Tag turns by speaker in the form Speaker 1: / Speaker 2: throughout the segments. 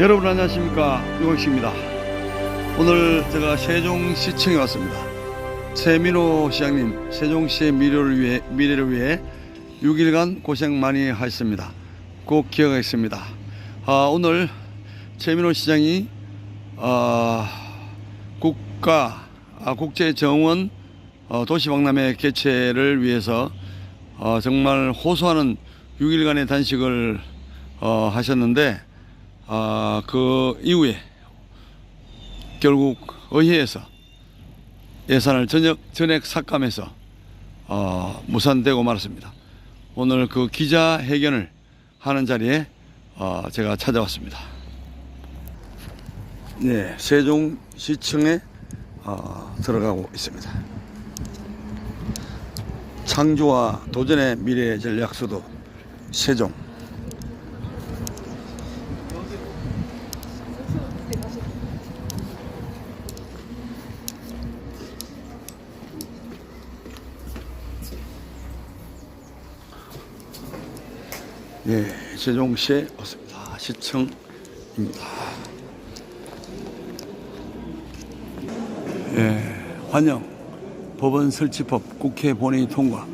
Speaker 1: 여러분 안녕하십니까, 유광식입니다. 오늘 제가 세종시청에 왔습니다. 최민호 시장님, 세종시의 미래를 위해 6일간 고생 많이 하셨습니다. 꼭 기억하겠습니다. 오늘 최민호 시장이 국제정원 도시박람회 개최를 위해서 정말 호소하는 6일간의 단식을 하셨는데, 그 이후에 결국 의회에서 예산을 전액 삭감해서 무산되고 말았습니다. 오늘 그 기자회견을 하는 자리에 제가 찾아왔습니다. 네, 세종시청에 들어가고 있습니다. 창조와 도전의 미래 전략수도 세종. 예, 세종시에 왔습니다. 시청입니다. 예, 환영. 법원 설치법 국회 본회의 통과.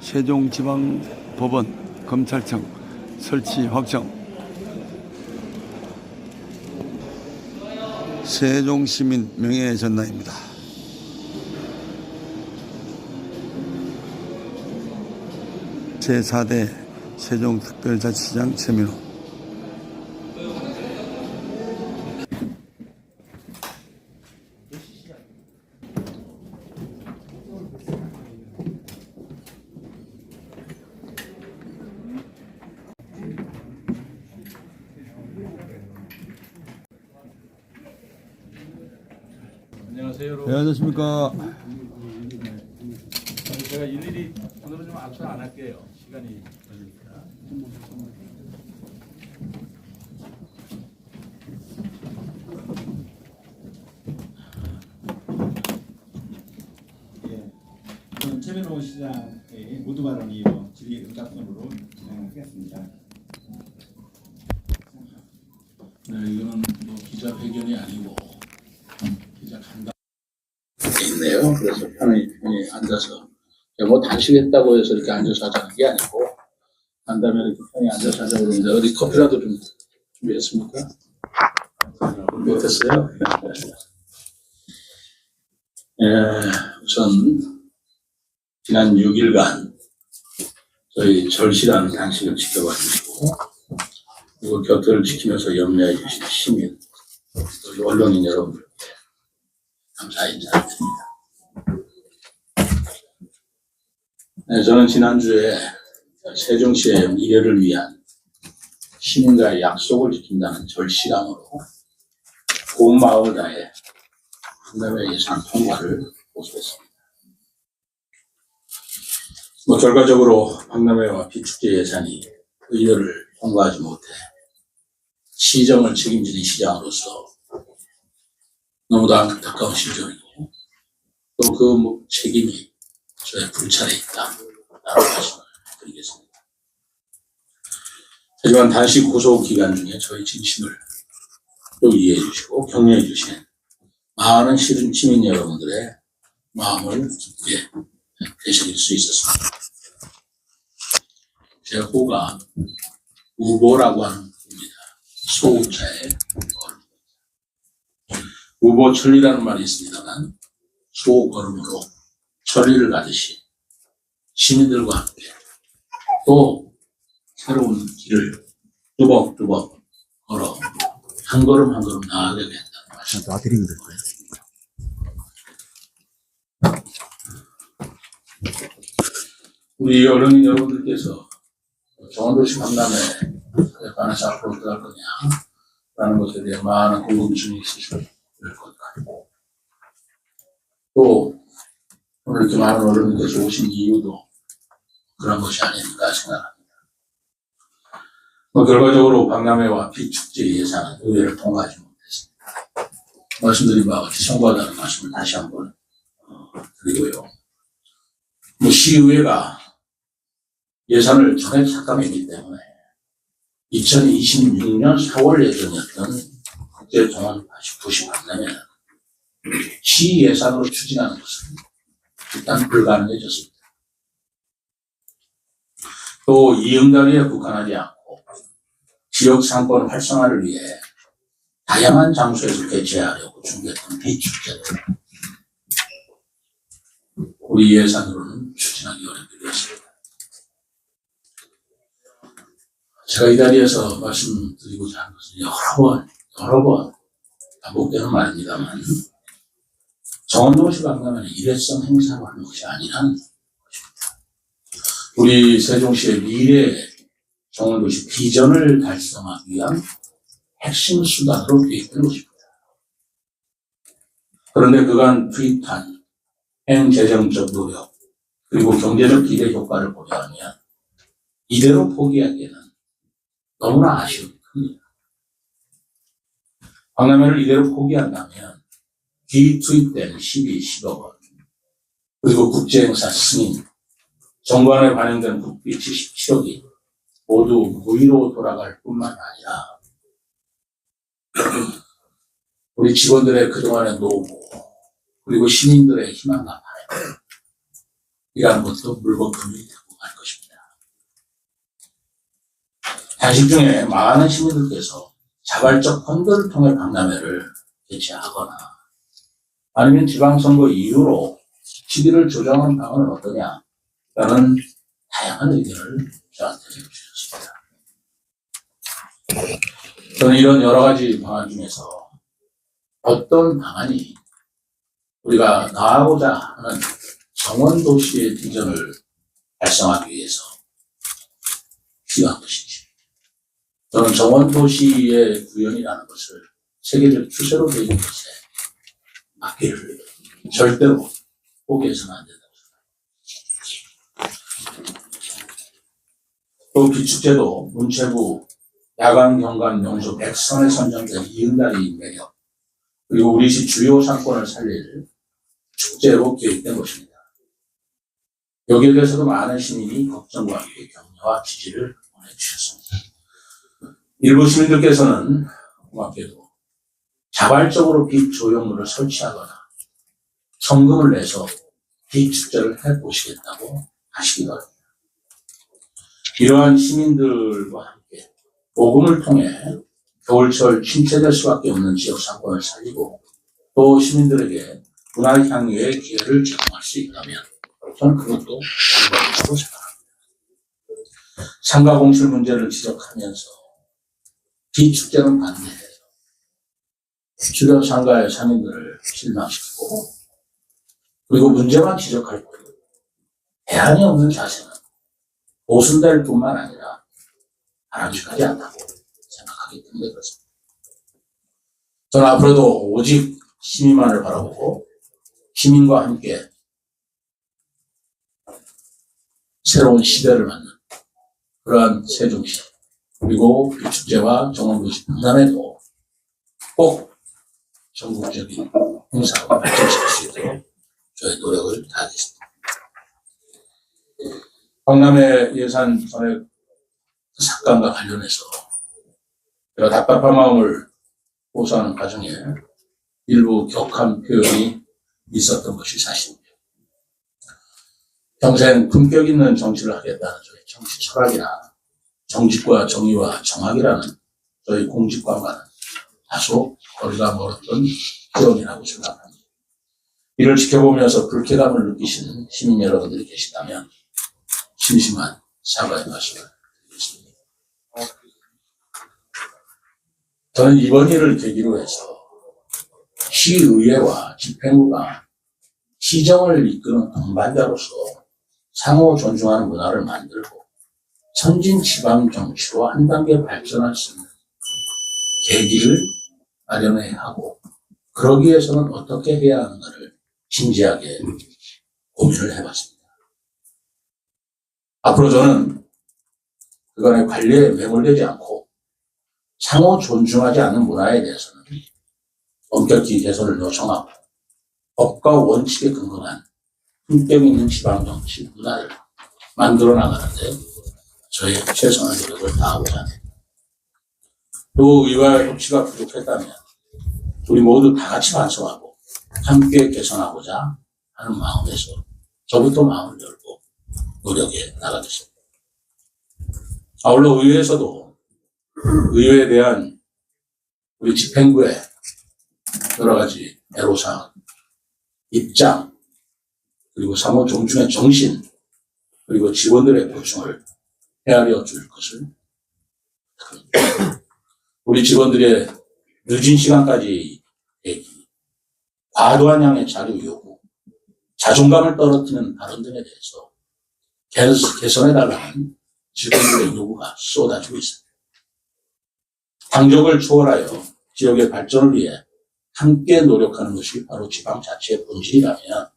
Speaker 1: 세종지방법원 검찰청 설치 확정. 세종시민 명예전당입니다. 제4대 세종특별자치시장 최민호.
Speaker 2: 안녕하세요, 여러분.
Speaker 1: 네, 안녕하십니까.
Speaker 2: 제가 일일이 오늘은 좀 압수 안 할게요. 시간이 걸리니까.
Speaker 3: 저는 최민호 시장의 모두 발언 이어 질의 응답선으로 진행하겠습니다.
Speaker 2: 네, 이거는 뭐 기자회견이 아니고 기자 간담 있네요. 그래서 편히 앉아서 뭐 단식했다고 해서 이렇게 앉아서 하자는 게 아니고 간담회 이렇게 편히 앉아서 하자고 그러는데 어디 커피라도 좀 준비했습니까? 못했어요. 우선 지난 6일간 저희 절실한 단식을 지켜봐 주시고, 그리고 곁을 지키면서 염려해 주신 시민, 또 언론인 여러분들께 감사 인사드립니다. 네, 저는 지난주에 세종시의 미래를 위한 시민과의 약속을 지킨다는 절실함으로 온 마음을 다해 박람회 예산 통과를 고소했습니다. 결과적으로 박람회와 비축제 예산이 의회를 통과하지 못해 시정을 책임지는 시장으로서 너무도 안타까운 심정이고, 또 그 책임이 저의 불찰에 있다라고 말씀을 드리겠습니다. 하지만 단식 고소 기간 중에 저희 진심을 또 이해해 주시고 격려해 주신 많은 시민 여러분들의 마음을 깊게 되새길 수 있었습니다. 제 호가 우보라고 하는 겁니다. 소우자의 걸음. 우보천리라는 말이 있습니다만, 소걸음으로 천리를 가듯이 시민들과 함께 또 새로운 길을 뚜벅뚜벅 걸어 한 걸음 한 걸음 나아가게 된다는 말씀.
Speaker 3: 놔드리면 될 거예요.
Speaker 2: 우리 언론인 여러분들께서 정원도시 박람회에 관해서 앞으로 어떻게 할 거냐라는 것에 대해 많은 궁금증이 있으실 것 같고, 또 오늘 이렇게 많은 언론인께서 오신 이유도 그런 것이 아닌가 생각합니다. 결과적으로 박람회와 비축제 예산은 의회를 통과하지 못했습니다. 말씀드린 바와 같이 송구하다는 말씀을 다시 한번 드리고요. 시의회가 예산을 전액 삭감했기 때문에 2026년 4월 예정이었던 국제정원 89시 박람회는 시 예산으로 추진하는 것은 일단 불가능해졌습니다. 또 이응답에 국한하지 않고 지역 상권 활성화를 위해 다양한 장소에서 개최하려고 준비했던 비축제도 우리 예산으로는 추진하기 어렵게 되었습니다. 제가 이 자리에서 말씀드리고자 하는 것은 여러 번 반복되는 말입니다만 정원도시 박람회는 일회성 행사로 하는 것이 아니라는 것입니다. 우리 세종시의 미래 정원도시 비전을 달성하기 위한 핵심 수단으로 기획된 것입니다. 그런데 그간 투입한 행재정적 노력 그리고 경제적 기대 효과를 고려하면 이대로 포기하기에는 너무나 아쉬움이 큽니다. 박람회를 이대로 포기한다면 기투입된 10억 원, 그리고 국제행사 승인, 정관에 반영된 국비 77억이 모두 무의로 돌아갈 뿐만 아니라 우리 직원들의 그동안의 노고, 그리고 시민들의 희망과 바람, 이러한 것도 물거품이 되고 말 것입니다. 단식 중에 많은 시민들께서 자발적 펀드를 통해 박람회를 개최하거나 아니면 지방선거 이후로 시기를 조정하는 방안은 어떠냐라는 다양한 의견을 저한테 주셨습니다. 저는 이런 여러 가지 방안 중에서 어떤 방안이 우리가 나아가고자 하는 정원도시의 비전을 달성하기 위해서 필요한 것인지, 저는 정원도시의 구현이라는 것을 세계적 추세로 되는 것에 맡기를 절대로 포기해서는 안 된다고 생각합니다. 또 비축제도 문체부 야간 경관 명소 100선에 선정된 이응달이 매력, 그리고 우리 시 주요 상권을 살릴 축제로 기획된 것입니다. 여기에 대해서도 많은 시민이 걱정과 함께 격려와 지지를 보내주셨습니다. 일부 시민들께서는 고맙게도 자발적으로 빛 조형물을 설치하거나 성금을 내서 빛 축제를 해보시겠다고 하시기도 합니다. 이러한 시민들과 함께 모금을 통해 겨울철 침체될 수밖에 없는 지역 상권을 살리고 또 시민들에게 문화 향유의 기회를 제공할 수 있다면 저는 그것도 방법이라고 생각합니다. 상가 공실 문제를 지적하면서 비축제는 반대해서 주변 상가의 상인들을 실망시키고 그리고 문제만 지적할 뿐 대안이 없는 자세는 보순될 뿐만 아니라 바람직하지 않다고 생각하기 때문에 그렇습니다. 저는 앞으로도 오직 시민만을 바라보고 시민과 함께 새로운 시대를 맞는 그러한 세종시 그리고 비축제와 정원도시 박람회도 꼭 전국적인 행사로 발전시킬 수 있도록 저의 노력을 다하겠습니다. 박람회 예산 전액 삭감과 관련해서 제가 답답한 마음을 호소하는 과정에 일부 격한 표현이 있었던 것이 사실입니다. 평생 품격 있는 정치를 하겠다는 저희 정치 철학이나 정직과 정의와 정확이라는 저희 공직관과는 다소 거리가 멀었던 표현이라고 생각합니다. 이를 지켜보면서 불쾌감을 느끼시는 시민 여러분들이 계시다면 심심한 사과의 말씀을 드리겠습니다. 저는 이번 일을 계기로 해서 시의회와 집행부가 시정을 이끄는 동반자로서 상호 존중하는 문화를 만들고 선진 지방 정치로 한 단계 발전할 수 있는 계기를 마련해야 하고 그러기 위해서는 어떻게 해야 하는가를 진지하게 고민을 해봤습니다. 앞으로 저는 그간의 관리에 매몰되지 않고 상호 존중하지 않는 문화에 대해서는 엄격히 개선을 요청하고 법과 원칙에 근거한 품격 있는 지방정치 문화를 만들어 나가는데 저의 최선의 노력을 다하고자 합니다. 또 의회와 협치가 부족했다면 우리 모두 다 같이 반성하고 함께 개선하고자 하는 마음에서 저부터 마음을 열고 노력해 나가겠습니다. 아울러 의회에서도 의회에 대한 우리 집행부의 여러 가지 애로사항, 입장, 그리고 사무 존중의 정신, 그리고 직원들의 보충을 헤아려 줄 것을 우리 직원들의 늦은 시간까지 대기, 과도한 양의 자료 요구, 자존감을 떨어뜨리는 발언들에 대해서 개선해달라는 직원들의 요구가 쏟아지고 있습니다. 당적을 초월하여 지역의 발전을 위해 함께 노력하는 것이 바로 지방자치의 본질이라면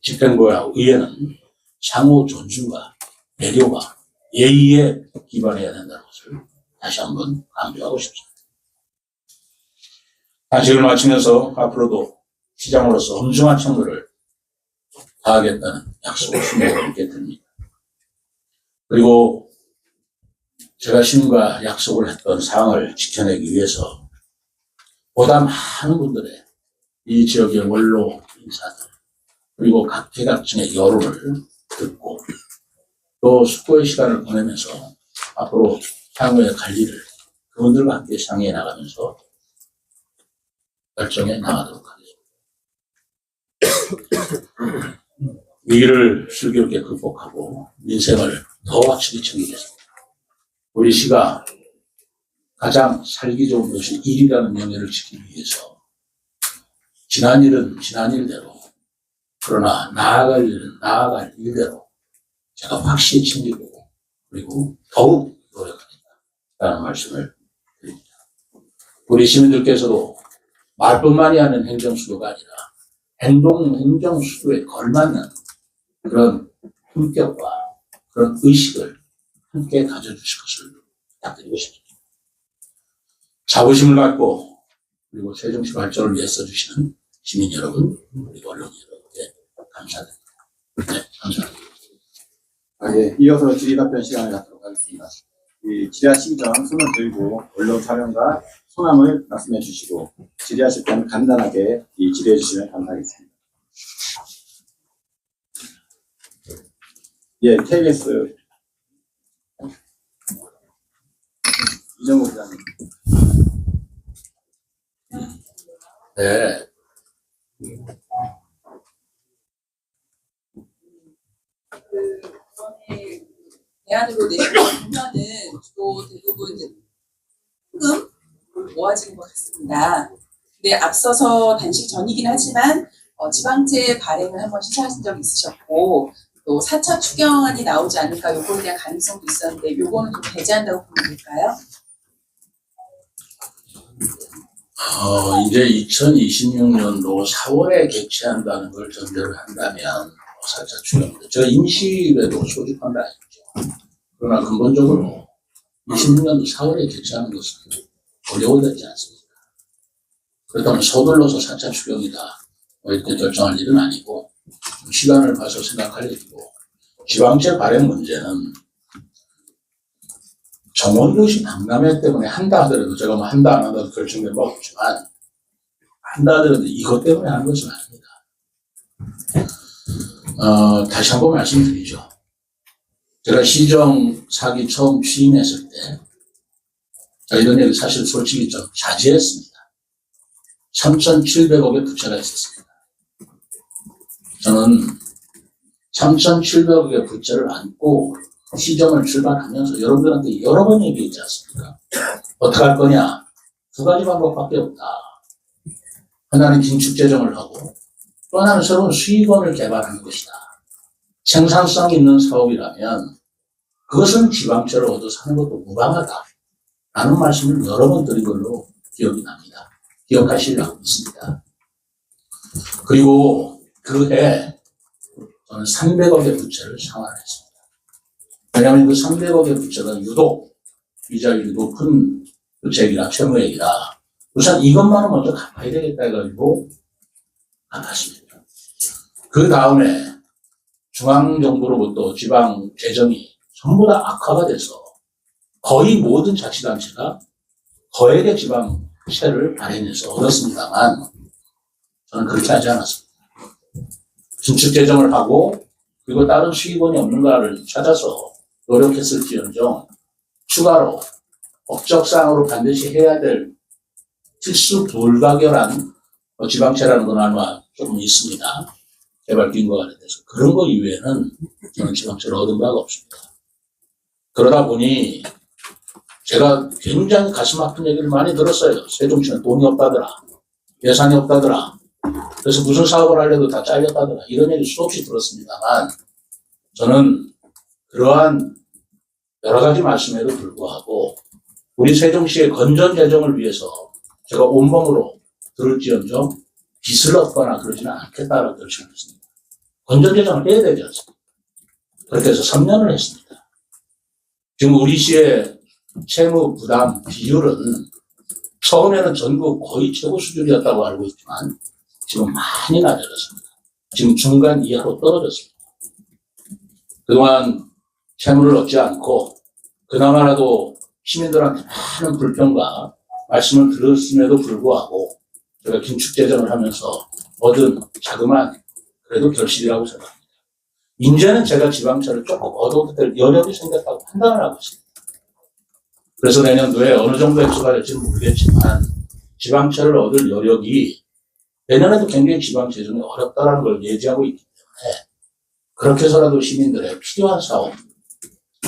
Speaker 2: 집행부와 의회는 상호 존중과 배려와 예의에 기반해야 된다는 것을 다시 한번 강조하고 싶습니다. 단식을 마치면서 앞으로도 시장으로서 엄중한 책무를 다하겠다는 약속을 순종하게 됩니다. 그리고 제가 시민과 약속을 했던 사항을 지켜내기 위해서 보다 많은 분들의 이 지역의 원로 인사들 그리고 각계각층의 여론을 듣고 또 숙고의 시간을 보내면서 앞으로 향후의 관리를 그분들과 함께 상의해 나가면서 결정해 나가도록 하겠습니다. 위기를 슬기롭게 극복하고 민생을 더 확실히 챙기겠습니다. 우리 시가 가장 살기 좋은 것이 일이라는 명예를 지키기 위해서 지난 일은 지난 일대로 그러나 나아갈 일은 나아갈 일대로 제가 확실히 챙기고 그리고 더욱 노력하겠다라는 말씀을 드립니다. 우리 시민들께서도 말뿐만이 아닌 행정수도가 아니라 행정수도에 걸맞는 그런 품격과 그런 의식을 함께 가져주실 것을 부탁드리고 싶습니다. 자부심을 갖고 그리고 세종시 발전을 위해 써주시는 시민 여러분 그리고 언론 여러분께 감사드립니다. 네, 감사합니다.
Speaker 3: 예, 이어서 질의 답변 시간을 갖도록 하겠습니다. 이 질의하시기 전 손을 들고 언론 촬영과 소감을 말씀해 주시고 질의하실 때는 간단하게 질의해 주시면 감사하겠습니다. 예, KBS 이정우 기자님.
Speaker 2: 네.
Speaker 4: 이번에 대안으로 내시는 보면은 주로 대부분 이제 현금 모아지는 것 같습니다. 근데 앞서서 단식 전이긴 하지만 지방채 발행을 한번 시사하신 적이 있으셨고 또 4차 추경안이 나오지 않을까 요거에 대한 가능성도 있었는데 요거는 좀 배제한다고 보면 될까요?
Speaker 2: 이제 2026년도 4월에 개최한다는 걸 전제로 한다면 4차 추경인데 제가 임시라도 소집한 게 아니죠. 그러나 근본적으로 26년도 4월에 개최하는 것은 어려워지지 않습니다. 그렇다면 서둘러서 4차 추경이다 이렇게 결정할 일은 아니고 시간을 봐서 생각할 일이고 지방채 발행 문제는 정원도시 박람회 때문에 한다 하더라도 제가 뭐 한다 안 한다도 결정된 바 없지만 한다 하더라도 이것 때문에 하는 것은 아닙니다. 다시 한번 말씀드리죠. 제가 시정 사기 처음 취임했을 때 이런 얘기 사실 솔직히 좀 자제했습니다. 3,700억의 부채가 있었습니다. 저는 3,700억의 부채를 안고 시정을 출발하면서 여러분들한테 여러 번 얘기했지 않습니까? 어떻게 할 거냐? 두 가지 방법밖에 없다. 하나는 긴축재정을 하고 또 하나는 새로운 수익원을 개발하는 것이다. 생산성 있는 사업이라면 그것은 지방채로 얻어서 하는 것도 무방하다. 라는 말씀을 여러 번 드린 걸로 기억이 납니다. 기억하시려고 있습니다. 그리고 그해 저는 300억의 부채를 상환했습니다. 왜냐하면 그 300억의 부채가 유독 이자율이 높은 부채이라 채무액이라 우선 이것만은 먼저 갚아야 되겠다 해가지고 갚았습니다. 그 다음에 중앙정부로부터 지방 재정이 전부 다 악화가 돼서 거의 모든 자치단체가 거액의 지방채를 발행해서 얻었습니다만 저는 그렇게 하지 않았습니다. 긴축 재정을 하고 그리고 다른 수익원이 없는가를 찾아서 노력했을지언정 추가로 법적상으로 반드시 해야 될 필수 불가결한 지방채라는 건 아마 조금 있습니다. 개발기금과 관련돼서. 그런 거 이외에는 저는 지방채를 얻은 바가 없습니다. 그러다 보니 제가 굉장히 가슴 아픈 얘기를 많이 들었어요. 세종시는 돈이 없다더라. 예산이 없다더라. 그래서 무슨 사업을 하려도 다 잘렸다더라. 이런 얘기 수없이 들었습니다만 저는 그러한 여러 가지 말씀에도 불구하고 우리 세종시의 건전 재정을 위해서 제가 온몸으로 들을지언정 빚을 얻거나 그러지는 않겠다라고 결심했습니다. 건전 재정을 해야 되지 않습니까? 그렇게 해서 3년을 했습니다. 지금 우리 시의 채무 부담 비율은 처음에는 전국 거의 최고 수준이었다고 알고 있지만 지금 많이 낮아졌습니다. 지금 중간 이하로 떨어졌습니다. 그동안 채무를 얻지 않고 그나마라도 시민들한테 많은 불평과 말씀을 들었음에도 불구하고 제가 긴축재정을 하면서 얻은 자그마한 그래도 결실이라고 생각합니다. 이제는 제가 지방채를 조금 얻어도 될 여력이 생겼다고 판단을 하고 있습니다. 그래서 내년도에 어느 정도 액수가 될지는 모르겠지만 지방채를 얻을 여력이 내년에도 굉장히 지방재정이 어렵다는 걸 예지하고 있기 때문에 그렇게 해서라도 시민들의 필요한 사업,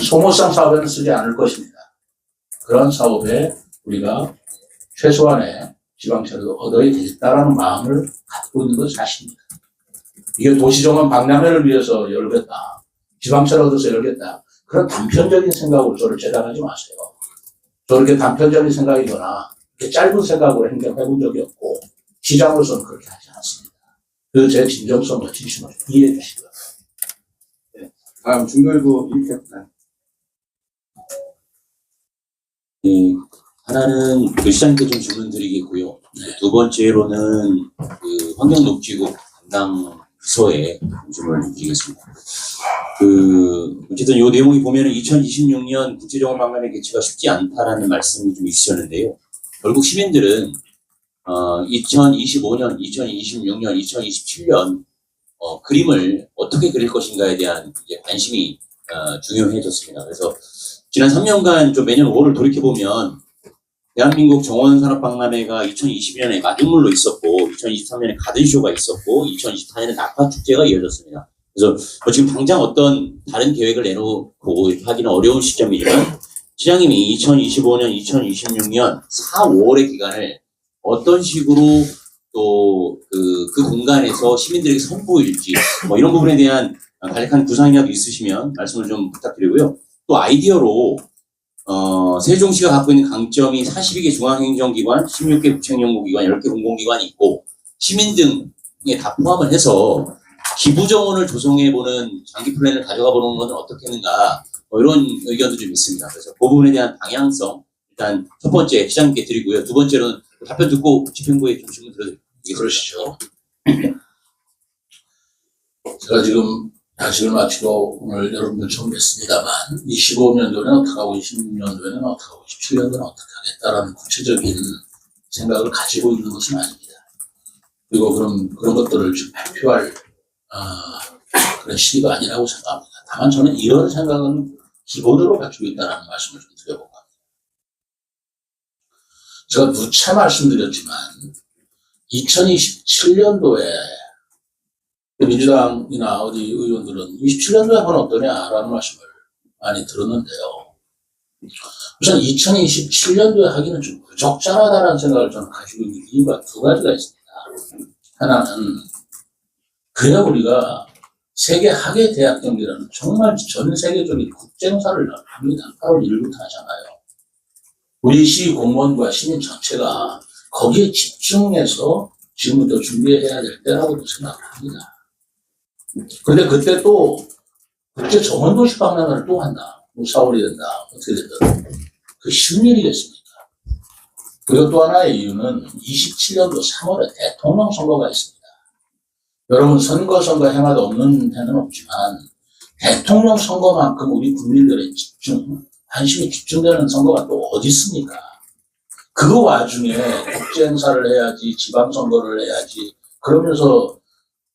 Speaker 2: 소모성 사업에는 쓰지 않을 것입니다. 그런 사업에 우리가 최소한의 지방채를 얻어야 되겠다라는 마음을 갖고 있는 건 사실입니다. 이게 도시정원 박람회를 위해서 열겠다, 지방채를 얻어서 열겠다, 그런 단편적인 생각으로 저를 재단하지 마세요. 저렇게 단편적인 생각이거나 이렇게 짧은 생각으로 행동해본 적이 없고 시장으로서는 그렇게 하지 않습니다. 그 제 진정성과 진심을 이해해 주시고요.
Speaker 3: 네. 다음 중도일부 이익협단.
Speaker 5: 네, 하나는 그 시장님께 좀 질문 드리겠고요.
Speaker 2: 네.
Speaker 5: 두 번째로는 그 환경녹지국 담당 부서에 질문을 드리겠습니다. 어쨌든 이 내용이 보면은 2026년 국제정원 박람회 개최가 쉽지 않다라는 말씀이 좀 있으셨는데요. 결국 시민들은 2025년, 2026년, 2027년 그림을 어떻게 그릴 것인가에 대한 이제 관심이 중요해졌습니다. 그래서 지난 3년간 좀 매년 5월을 돌이켜보면 대한민국 정원산업박람회가 2022년에 마중물로 있었고 2023년에 가든쇼가 있었고 2024년에 낙화축제가 이어졌습니다. 그래서 지금 당장 어떤 다른 계획을 내놓고 하기는 어려운 시점이지만 시장님이 2025년, 2026년 4, 5월의 기간을 어떤 식으로 또 그 공간에서 시민들에게 선보일지 이런 부분에 대한 간략한 구상이라도 있으시면 말씀을 좀 부탁드리고요. 또 아이디어로 세종시가 갖고 있는 강점이 42개 중앙행정기관, 16개 국책연구기관, 10개 공공기관이 있고 시민 등에 다 포함을 해서 기부정원을 조성해보는 장기 플랜을 가져가보는 것은 어떻겠는가 이런 의견도 좀 있습니다. 그래서 그 부분에 대한 방향성 일단 첫 번째 시장님께 드리고요. 두 번째로는 답변 듣고 집행부에 좀 질문 드려드리겠습니다.
Speaker 2: 그러시죠. 제가 지금 단식을 마치고 오늘 여러분들 처음 뵀습니다만 25년도에는 어떻게 하고 26년도에는 어떻게 하고 27년도에는 어떻게 하겠다라는 구체적인 생각을 가지고 있는 것은 아닙니다. 그리고 그런 것들을 지금 발표할 그런 시기가 아니라고 생각합니다. 다만 저는 이런 생각은 기본으로 가지고 있다는 말씀을 좀 드려보고 합니다. 제가 누차 말씀드렸지만 2027년도에 민주당이나 어디 의원들은 27년도에 하면 어떠냐라는 말씀을 많이 들었는데요. 우선 2027년도에 하기는 좀 부적절하다는 생각을 저는 가지고 있는 이유가 두 가지가 있습니다. 하나는 그래야 우리가 세계 학예 대학 경기라는 정말 전 세계적인 국제행사를 합니다. 8월 1일부터 하잖아요. 우리 시 공무원과 시민 전체가 거기에 집중해서 지금부터 준비해야 될 때라고도 생각을 합니다. 그런데 그때 또 국제 정원도시 박람회를 또 한다. 뭐 4월이 된다. 어떻게 된다. 그 쉬운 일이겠습니까? 그리고 또 하나의 이유는 27년도 3월에 대통령 선거가 있습니다. 여러분 선거 해마다 없는 해는 없지만 대통령 선거만큼 우리 국민들의 관심이 집중되는 선거가 또 어디 있습니까? 그 와중에 국제 행사를 해야지, 지방선거를 해야지, 그러면서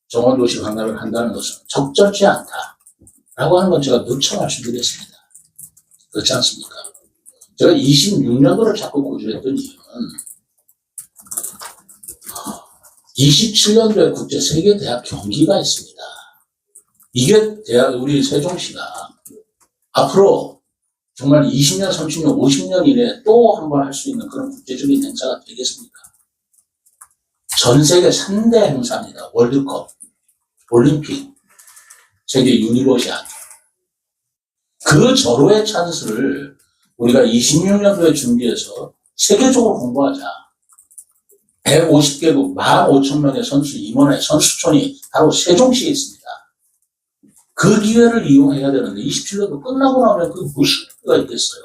Speaker 2: 정원도시 강남을 한다는 것은 적절치 않다라고 하는 건 제가 누차 말씀드렸습니다. 그렇지 않습니까? 제가 26년도를 자꾸 고집했던 이유는 27년도에 국제 세계대학 경기가 있습니다. 이게 우리 세종시가 앞으로 정말 20년, 30년, 50년 이내에 또 한 번 할 수 있는 그런 국제적인 행사가 되겠습니까? 전 세계 3대 행사입니다. 월드컵, 올림픽, 세계 유니버시아드. 그 절호의 찬스를 우리가 26년도에 준비해서 세계적으로 공부하자. 150개국 15,000명의 선수 임원의 선수촌이 바로 세종시에 있습니다. 그 기회를 이용해야 되는데 27년도 끝나고 나면 그 무슨 의미가 있겠어요.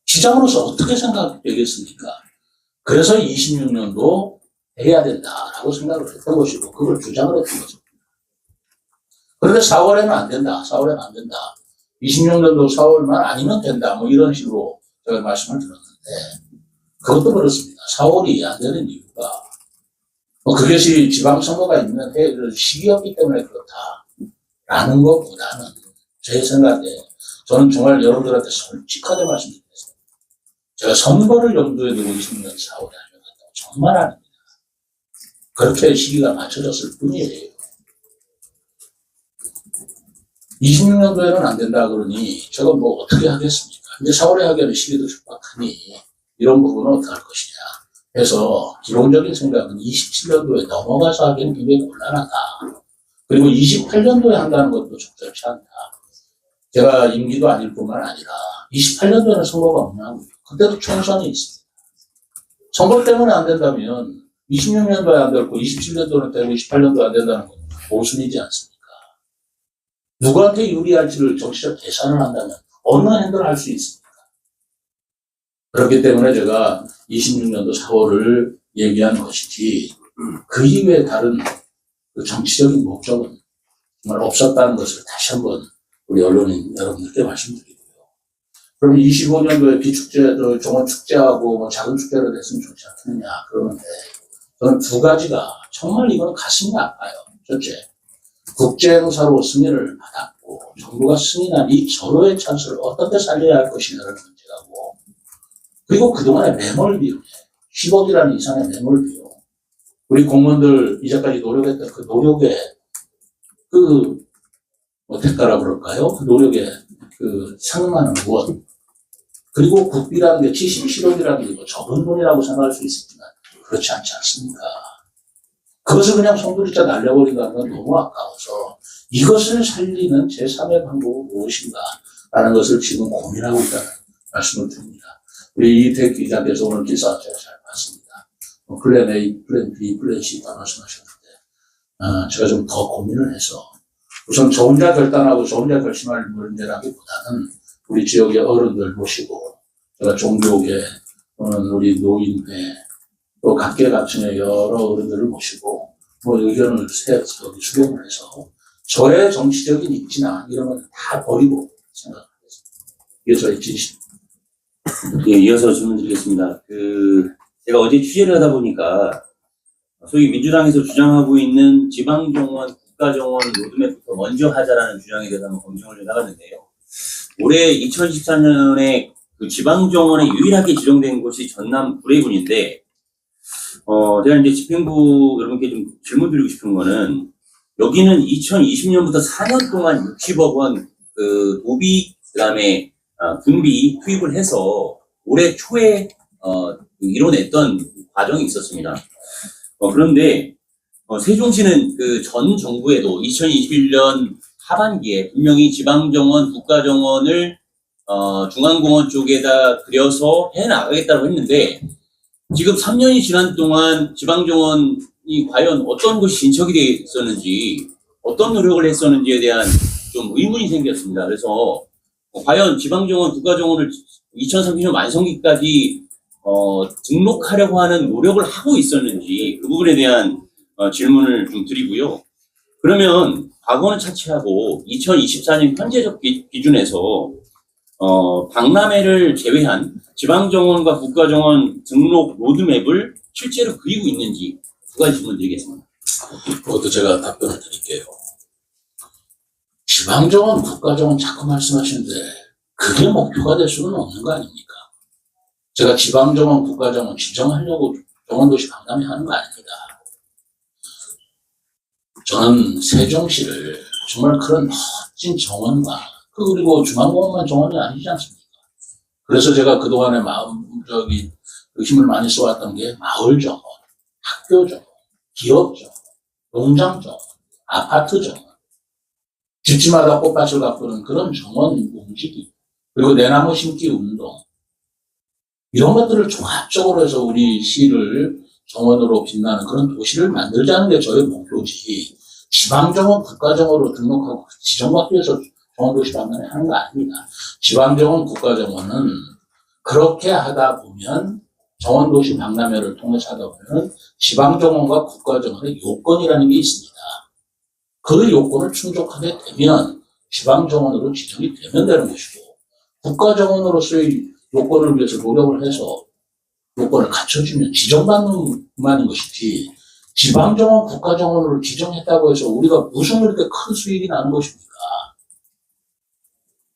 Speaker 2: 시장으로서 어떻게 생각되겠습니까? 그래서 26년도 해야 된다라고 생각을 했던 것이고 그걸 주장을 했던 거죠. 그런데 4월에는 안 된다. 4월에는 안 된다. 26년도 4월만 아니면 된다. 뭐 이런 식으로 제가 말씀을 드렸는데 그것도 그렇습니다. 4월이 안 되는 이유가 그것이 지방선거가 있는 시기였기 때문에 그렇다라는 것보다는 제 생각에 저는 정말 여러분들한테 솔직하게 말씀드리겠습니다. 제가 선거를 염두에 두고 20년 4월에 하려고 정말 아닙니다. 그렇게 시기가 맞춰졌을 뿐이에요. 26년도에는 안 된다 그러니 제가 뭐 어떻게 하겠습니까? 이제 4월에 하기에는 시기도 촉박하니 이런 부분은 어떻게 할 것이냐 해서 기본적인 생각은 27년도에 넘어가서 하기는 굉장히 곤란하다. 그리고 28년도에 한다는 것도 적절치 않다. 제가 임기도 아닐 뿐만 아니라 28년도에는 선거가 없냐고요. 그때도 총선이 있습니다. 선거 때문에 안 된다면 26년도에 안 되고 27년도는 되고 28년도에 안 된다는 건 모순이지 않습니까? 누구한테 유리할지를 정치적 계산을 한다면 어느 행동을 할 수 있습니까? 그렇기 때문에 제가 26년도 4월을 얘기한 것이지 그 이외에 다른 그 정치적인 목적은 정말 없었다는 것을 다시 한번 우리 언론인 여러분들께 말씀드리고요. 그럼 25년도에 비축제, 종원축제하고 뭐 작은 축제를 냈으면 좋지 않겠느냐 그러는데 저는 두 가지가 정말 이건 가슴이 아파요. 첫째, 국제행사로 승인을 받았고 정부가 승인한 이 절호의 찬스를 어떻게 살려야 할 것이냐는 문제가고 그리고 그동안의 매몰 비용, 10억이라는 이상의 매몰 비용, 우리 공무원들 이제까지 노력했던 그 노력의 대가라고 그럴까요? 그 노력의 그 상응하는 무엇, 그리고 국비라는 게 77억이라는 게 뭐 적은 돈이라고 생각할 수 있었지만 그렇지 않지 않습니까? 그것을 그냥 송두리째 날려버린다는 건 너무 아까워서 이것을 살리는 제3의 방법은 무엇인가 라는 것을 지금 고민하고 있다는 말씀을 드립니다. 우리 이택 기자께서 오늘 기사 제가 잘 봤습니다. 플랜 A, 플랜 B, 플랜 C 다 말씀하셨는데 제가 좀 더 고민을 해서 우선 저 혼자 결단하고 저 혼자 결심할 문제라기보다는 우리 지역의 어른들 모시고 제가 종교계 또는 우리 노인회 또 각계각층의 여러 어른들을 모시고 뭐 의견을 수렴을 해서 저의 정치적인 입지나 이런 건 다 버리고 생각하겠습니다. 이게 저의 진심입니다.
Speaker 5: 예, 이어서 질문 드리겠습니다. 제가 어제 취재를 하다 보니까 소위 민주당에서 주장하고 있는 지방정원, 국가정원 로드맵부터 먼저 하자라는 주장에 대해서 한번 검증을 해나갔는데요. 올해 2014년에 그 지방정원에 유일하게 지정된 곳이 전남 구례군인데, 제가 이제 집행부 여러분께 좀 질문 드리고 싶은 거는, 여기는 2020년부터 4년 동안 60억 원, 도비, 그 다음에, 군비 투입을 해서 올해 초에, 이뤄냈던 과정이 있었습니다. 그런데, 세종시는 그 전 정부에도 2021년 하반기에 분명히 지방정원, 국가정원을, 중앙공원 쪽에다 그려서 해나가겠다고 했는데, 지금 3년이 지난 동안 지방정원이 과연 어떤 것이 진척이 되어 있었는지, 어떤 노력을 했었는지에 대한 좀 의문이 생겼습니다. 그래서 과연 지방정원, 국가정원을 2030년 완성기까지 등록하려고 하는 노력을 하고 있었는지 그 부분에 대한 질문을 좀 드리고요. 그러면 과거는 차치하고 2024년 현재적 기준에서 박람회를 제외한 지방정원과 국가정원 등록 로드맵을 실제로 그리고 있는지 두 가지 질문 드리겠습니다.
Speaker 2: 그것도 제가 답변을 드릴게요. 지방정원, 국가정원 자꾸 말씀하시는데 그게 목표가 될 수는 없는 거 아닙니까? 제가 지방정원, 국가정원 지정하려고 정원도시 박람회 하는 거 아닙니다. 저는 세종시를 정말 그런 멋진 정원과 그리고 중앙공원만 정원이 아니지 않습니까? 그래서 제가 그동안에 그 힘을 많이 써왔던 게 마을 정원, 학교 정원, 기업 정원, 농장 정원, 아파트 정원, 집집마다 꽃밭을 가꾸는 그런 정원 움직임, 그리고 내나무 심기 운동, 이런 것들을 종합적으로 해서 우리 시를 정원으로 빛나는 그런 도시를 만들자는 게 저의 목표지, 지방정원, 국가정원으로 등록하고 지정받기 위해서 정원도시 박람회 하는 거 아닙니다. 지방정원, 국가정원은 그렇게 하다 보면 정원도시 박람회를 통해서 하다 보면 지방정원과 국가정원의 요건이라는 게 있습니다. 그 요건을 충족하게 되면 지방정원으로 지정이 되면 되는 것이고, 국가정원으로서의 요건을 위해서 노력을 해서 요건을 갖춰주면 지정받는 것인 것이지, 지방정원, 국가정원으로 지정했다고 해서 우리가 무슨 그렇게 큰 수익이 나는 것입니까?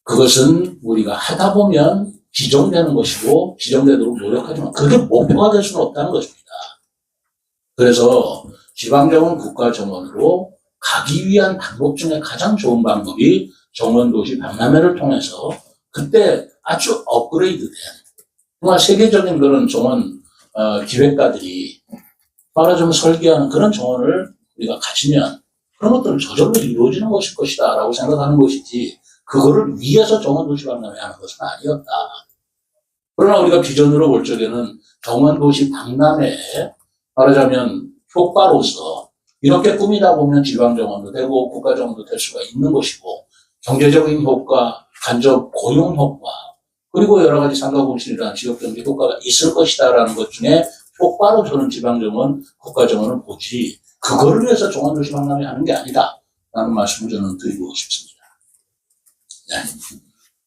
Speaker 2: 그것은 우리가 하다 보면 지정되는 것이고 지정되도록 노력하지만 그게 목표가 될 수는 없다는 것입니다. 그래서 지방정원, 국가정원으로 가기 위한 방법 중에 가장 좋은 방법이 정원도시 박람회를 통해서 그때 아주 업그레이드된 정말 세계적인 그런 정원 기획가들이 말하자면 설계하는 그런 정원을 우리가 가지면 그런 것들은 저절로 이루어지는 것일 것이다 라고 생각하는 것이지, 그거를 위해서 정원도시 박람회 하는 것은 아니었다. 그러나 우리가 비전으로 볼 적에는 정원도시 박람회에 말하자면 효과로서 이렇게 꾸미다 보면 지방정원도 되고 국가정원도 될 수가 있는 것이고, 경제적인 효과, 간접 고용 효과, 그리고 여러 가지 상가공실이라는 지역경제 효과가 있을 것이다라는 것 중에 효과로 저는 지방정원, 국가정원을 보지, 그거를 위해서 정원도시 박람회 하는 게 아니다 라는 말씀을 저는 드리고 싶습니다.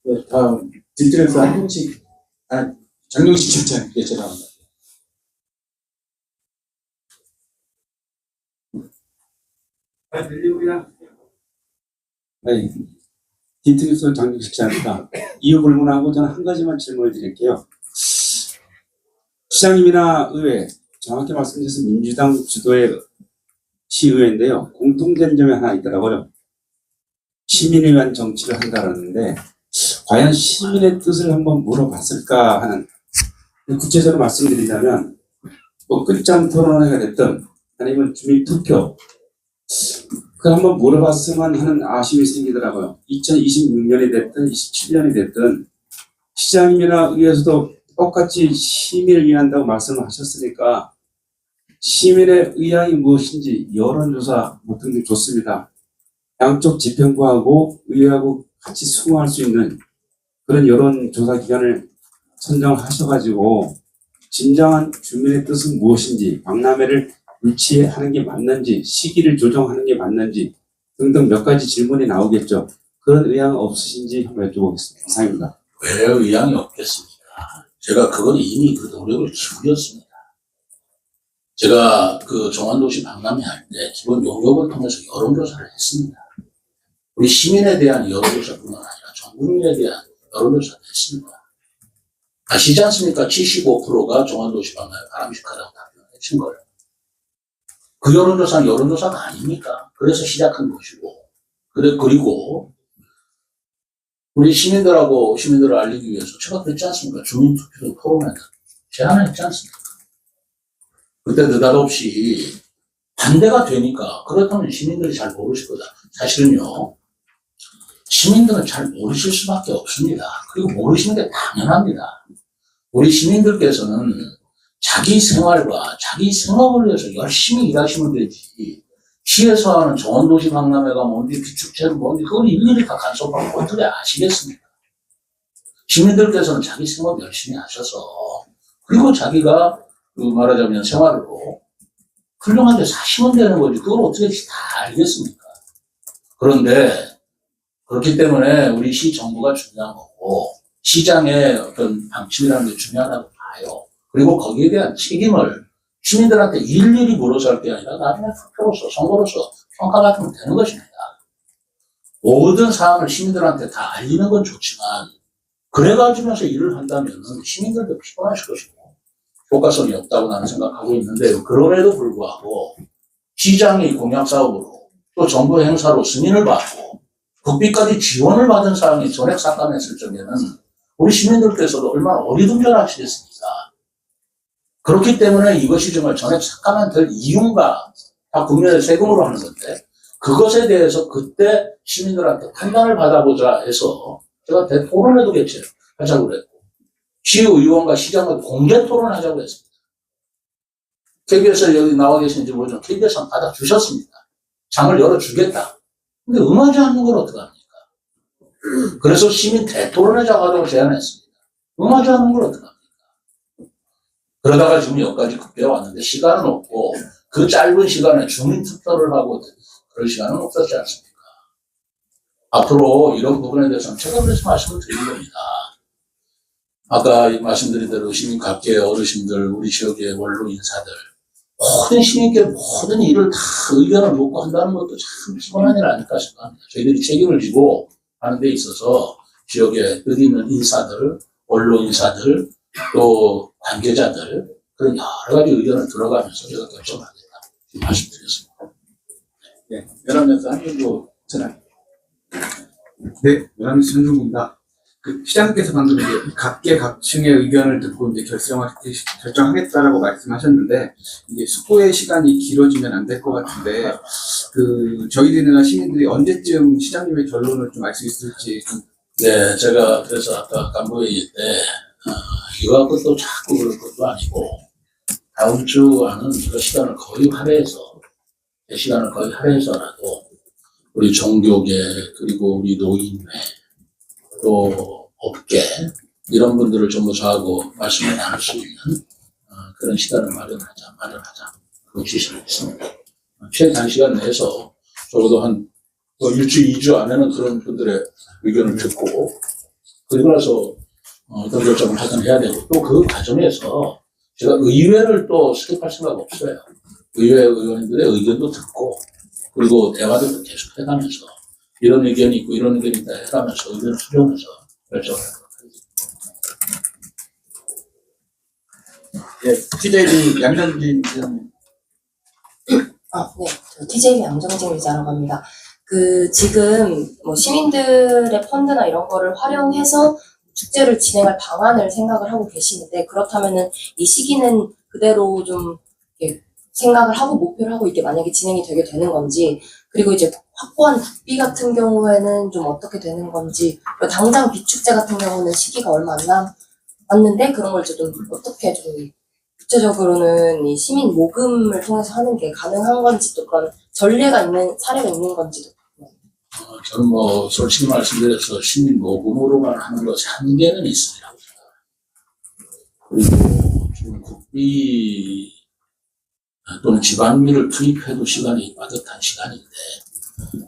Speaker 3: 네, 다음 딜트렉스 한동식, 정용식 실장님께 전화합니다.
Speaker 6: 네, 딜트렉스 정용식 실장입니다. 이유 불문하고 저는 한 가지만 질문을 드릴게요. 시장님이나 의회, 정확히 말씀드려서 민주당 주도의 시의회인데요. 공통된 점이 하나 있더라고요. 시민을 위한 정치를 한다는데 과연 시민의 뜻을 한번 물어봤을까 하는, 구체적으로 말씀드리자면 뭐 끝장 토론회가 됐든 아니면 주민투표 그 한번 물어봤으면 하는 아쉬움이 생기더라고요. 2026년이 됐든 27년이 됐든 시장님이나 의회에서도 똑같이 시민을 위한다고 말씀을 하셨으니까 시민의 의향이 무엇인지 여론조사 못한 게 좋습니다. 양쪽 집행부하고 의회하고 같이 수긍할 수 있는 그런 여론조사 기관을 선정하셔가지고 진정한 주민의 뜻은 무엇인지, 박람회를 유치하는 게 맞는지, 시기를 조정하는 게 맞는지 등등 몇 가지 질문이 나오겠죠. 그런 의향 없으신지 한번 여쭤보겠습니다. 이상입니다.
Speaker 2: 왜 의향이 없겠습니까? 제가 그건 이미 그 노력을 기울였습니다. 제가 그 정원도시 박람회 할 때 기본 용역을 통해서 여론조사를 했습니다. 우리 시민에 대한 여론조사뿐만 아니라 전 국민에 대한 여론조사를 했습니다. 아시지 않습니까? 75%가 정원도시 박람회 바람직하다고 답변해 준 거예요. 그 여론조사는 여론조사가 아닙니까? 그래서 시작한 것이고, 그리고 우리 시민들을 알리기 위해서 제가 그랬지 않습니까? 주민투표 토론회 제안을 했지 않습니까? 그때 느닷없이 반대가 되니까, 그렇다면 시민들이 잘 모르실 거다. 사실은요, 시민들은 잘 모르실 수밖에 없습니다. 그리고 모르시는 게 당연합니다. 우리 시민들께서는 자기 생활과 자기 생업을 위해서 열심히 일하시면 되지, 시에서 하는 정원도시 박람회가 뭔지 비축제는 뭔지 그걸 일일이 다 간섭하고 어떻게 아시겠습니까? 시민들께서는 자기 생업 열심히 하셔서, 그리고 자기가 말하자면 생활로 훌륭하게 사시면 되는 거지, 그걸 어떻게 다 알겠습니까? 그런데 그렇기 때문에 우리 시 정부가 중요한 거고, 시장의 어떤 방침이라는 게 중요하다고 봐요. 그리고 거기에 대한 책임을 시민들한테 일일이 물어서 할 게 아니라 나중에 투표로서 선거로서 평가받으면 되는 것입니다. 모든 사항을 시민들한테 다 알리는 건 좋지만 그래가지고서 일을 한다면 시민들도 피곤하실 것이고 효과성이 없다고 나는 생각하고 있는데요. 그럼에도 불구하고 시장이 공약 사업으로 또 정부 행사로 승인을 받고 국비까지 지원을 받은 사항이 전액 삭감했을 적에는 우리 시민들께서도 얼마나 어리둥절하시겠습니까? 그렇기 때문에 이것이 정말 전액 삭감만 될 이유가 다 국민의 세금으로 하는 건데 그것에 대해서 그때 시민들한테 판단을 받아보자 해서 제가 토론회도 개최하자고 그랬고 시의원과 시장과 공개 토론하자고 했습니다. KBS 여기 나와 계신지 모르지만 KBS는 받아주셨습니다. 장을 열어주겠다. 근데 응하지 않는 걸 어떡합니까? 그래서 시민 대토론회자 가자고 제안했습니다. 응하지 않는 걸 어떡합니까? 그러다가 지금 여기까지 급해 왔는데 시간은 없고 그 짧은 시간에 주민 투표를 하고 그럴 시간은 없었지 않습니까? 앞으로 이런 부분에 대해서는 제가 그래서 말씀을 드린 겁니다. 아까 말씀드린 대로 시민 각계의 어르신들, 우리 지역의 원로 인사들, 모든 시민께 모든 일을 다 의견을 묻고 한다는 것도 참 피곤한 일 아닐까 생각합니다. 저희들이 책임을 지고 하는 데 있어서 지역에 뜻 있는 인사들, 원로 인사들, 또 관계자들, 그런 여러 가지 의견을 들어가면서 제가 결정하겠다. 말씀드렸습니다.
Speaker 3: 네, 연합연수 한정도 전화.
Speaker 7: 네, 연합뉴스 현중구입니다. 그 시장님께서 방금 이제 각계 각층의 의견을 듣고 이제 결정하겠다라고 말씀하셨는데 이게 숙고의 시간이 길어지면 안 될 것 같은데 그 저희들이나 시민들이 언제쯤 시장님의 결론을 좀 알 수 있을지 좀.
Speaker 2: 네, 제가 그래서 아까 간부회의 때 이거 갖고 또 자꾸 그럴 것도 아니고 다음 주 안은 그 시간을 거의 할애해서라도 우리 종교계 그리고 우리 노인회 또 업계 이런 분들을 전부 저하고 말씀을 나눌 수 있는 그런 시간을 마련하자 그런 지시를 했습니다. 최단시간 내에서 적어도 한 일주, 2주 안에는 그런 분들의 의견을 듣고 그리고 나서 어떤 결정을 하든 해야 되고 또 그 과정에서 제가 의회를 또 스킵할 생각 없어요. 의회 의원들의 의견도 듣고 그리고 대화도 계속 해가면서 이런 의견이 있고 이런 의견이 있다 해가면서 의견을 수정해서 결정을 하도록 하겠습니다.
Speaker 3: 예, TJB 양현진 기자님.
Speaker 8: 네. 저 TJB 양정진 기자라고 합니다. 지금 뭐 시민들의 펀드나 이런 거를 활용해서 축제를 진행할 방안을 생각을 하고 계시는데 그렇다면은 이 시기는 그대로 좀 이렇게 생각을 하고 목표를 하고 이게 만약에 진행이 되게 되는 건지 그리고 이제 확보한 국비 같은 경우에는 좀 어떻게 되는 건지 그리고 당장 비축제 같은 경우는 시기가 얼마 안 남았는데 그런 걸 좀 어떻게 좀 구체적으로는 이 시민 모금을 통해서 하는 게 가능한 건지 또 그런 전례가 있는 사례가 있는 건지도.
Speaker 2: 저는 솔직히 말씀드려서 시민 모금으로만 하는 것이 한계는 있습니다. 그리고 지금 국비 또는 지방비를 투입해도 시간이 빠듯한 시간인데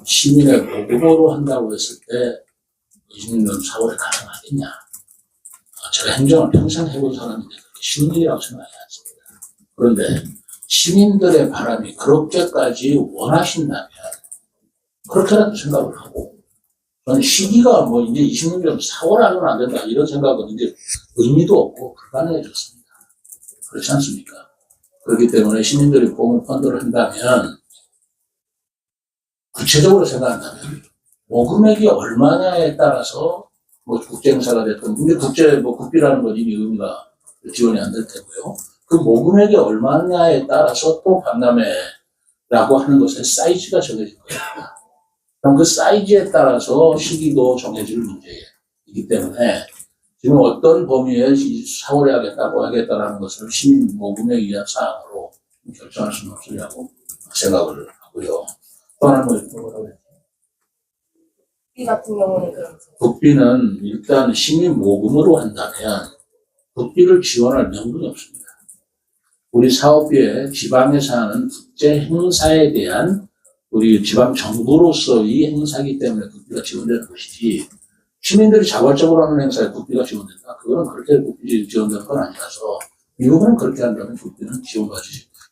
Speaker 2: 시민의 모금으로 한다고 했을 때 20년 4월에 가능하겠냐? 제가 행정을 평생 해본 사람인데 그렇게 쉬운 일이라고 생각하지 않습니다. 그런데 시민들의 바람이 그렇게까지 원하신다면 그렇게라도 생각을 하고 저는 시기가 이제 20년 4월 안에는 안 된다 이런 생각은 이제 의미도 없고 불가능해졌습니다. 그렇지 않습니까? 그렇기 때문에 시민들이 보험 펀드를 한다면 구체적으로 생각한다면 모금액이 얼마냐에 따라서 국제 행사가 됐든 근데 국비라는 건 이미 의미가 지원이 안 될 테고요. 그 모금액이 얼마냐에 따라서 또 박람회라고 하는 것의 사이즈가 정해질 거예요. 그럼 그 사이즈에 따라서 시기도 정해질 문제이기 때문에 지금 어떤 범위에 4월에 하겠다라는 것을 시민 모금에 의한 사항으로 결정할 수는 없으려고 생각을 하고요. 또 하나는 뭐라고 했죠?
Speaker 8: 국비 같은 경우는 그런.
Speaker 2: 국비는 일단 시민 모금으로 한다면 국비를 지원할 명분이 없습니다. 우리 사업비에 지방에서 하는 국제 행사에 대한 우리 지방 정부로서의 행사이기 때문에 국비가 지원되는 것이지 시민들이 자발적으로 하는 행사에 국비가 지원된다. 그거는 그렇게 국비 지원되는 건 아니라서 미국은 그렇게 한다면 국비는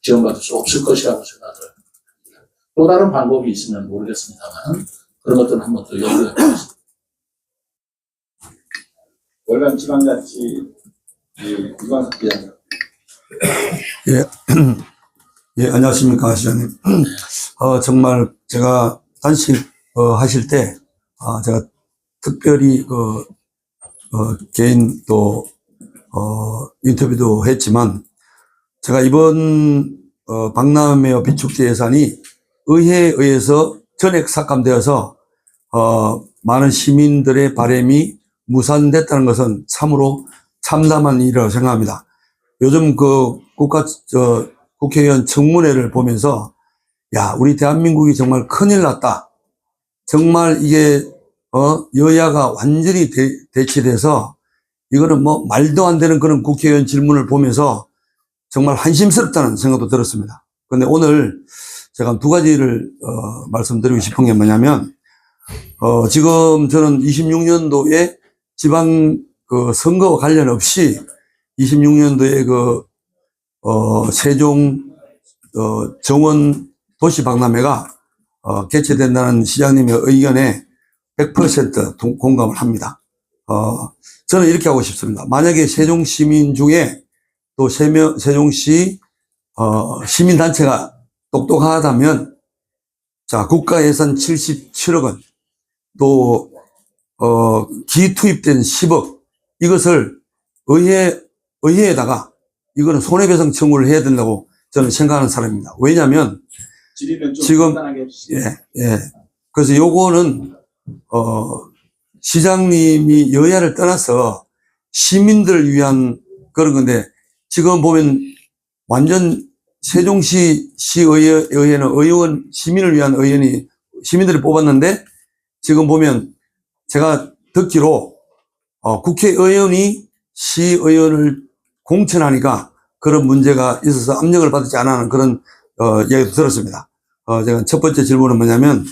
Speaker 2: 지원받을 수 없을 것이라고 생각을 합니다. 또 다른 방법이 있으면 모르겠습니다만 그런 것들은 한번 더 연구해 보겠습니다.
Speaker 3: 월간 지방자치 이광석 기자님.
Speaker 1: 예, 예, 안녕하십니까, 시장님. 정말 제가 단식 하실 때, 제가 특별히 개인 또 인터뷰도 했지만, 제가 이번 박람회 비축제 예산이 의회에 의해서 전액 삭감되어서 많은 시민들의 바람이 무산됐다는 것은 참으로 참담한 일이라고 생각합니다. 요즘 국회의원 청문회를 보면서, 야, 우리 대한민국이 정말 큰일 났다. 정말 이게, 여야가 완전히 대치돼서, 이거는 뭐 말도 안 되는 그런 국회의원 질문을 보면서 정말 한심스럽다는 생각도 들었습니다. 그런데 오늘 제가 두 가지를, 말씀드리고 싶은 게 뭐냐면, 지금 저는 26년도에 지방 선거와 관련 없이 26년도에 세종 정원 도시 박람회가 개최된다는 시장님의 의견에 100% 공감을 합니다. 저는 이렇게 하고 싶습니다. 만약에 세종 시민 중에 또 세종시 시민단체가 똑똑하다면, 자, 국가 예산 77억 원, 또 기투입된 10억, 이것을 의회에다가 이거는 손해배상 청구를 해야 된다고 저는 생각하는 사람입니다. 왜냐하면
Speaker 3: 질의는 좀
Speaker 1: 지금
Speaker 3: 간단하게 해주시죠.
Speaker 1: 예. 그래서 요거는 시장님이 여야를 떠나서 시민들을 위한 그런 건데, 지금 보면 완전 세종시 시의회는 의원, 시민을 위한 의원이 시민들이 뽑았는데, 지금 보면 제가 듣기로 국회의원이 시의원을 공천하니까 그런 문제가 있어서 압력을 받지 않는 그런 이야기도 들었습니다. 제가 첫 번째 질문은 뭐냐면,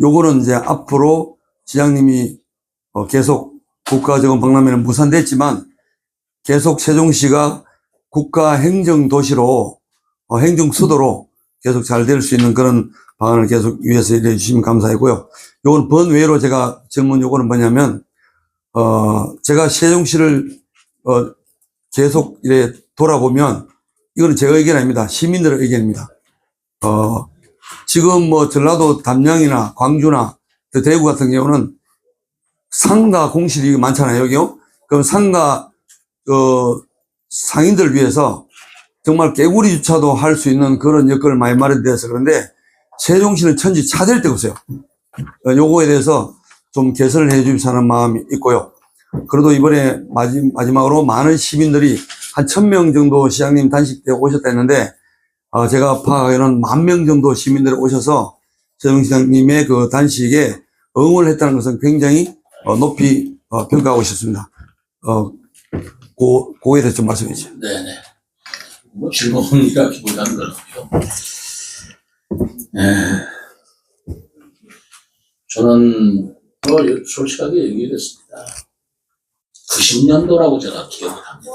Speaker 1: 요거는 이제 앞으로 시장님이 계속 국가정원 박람회는 무산됐지만 계속 세종시가 국가 행정도시로 행정수도로 계속 잘 될 수 있는 그런 방안을 계속 위해서 일해 주시면 감사하고요. 요건 번외로 제가 질문 요거는 뭐냐면, 제가 세종시를 계속 이래 돌아보면, 이거는 제 의견이 아닙니다. 시민들의 의견입니다. 지금 뭐 전라도 담양이나 광주나 대구 같은 경우는 상가 공실이 많잖아요, 여기요. 그럼 상가 상인들 위해서 정말 개구리 주차도 할 수 있는 그런 여건을 많이 마련돼서 그런데, 세종시는 천지 차댈 데가 없어요. 요거에 대해서 좀 개선을 해 주시는 마음이 있고요. 그래도 이번에 마지막으로 많은 시민들이 한 1000명 정도 시장님 단식 때 오셨다 했는데, 제가 파악하기로는 10,000명 정도 시민들이 오셔서 세종시장님의 그 단식에 응원을 했다는 것은 굉장히 높이 평가하고 싶습니다. 그거에 대해서 좀 말씀해 주세요.
Speaker 2: 네네. 뭐 질문이라기보다는 그렇고요. 저는 솔직하게 얘기했습니다. 90년도라고 제가 기억을 합니다.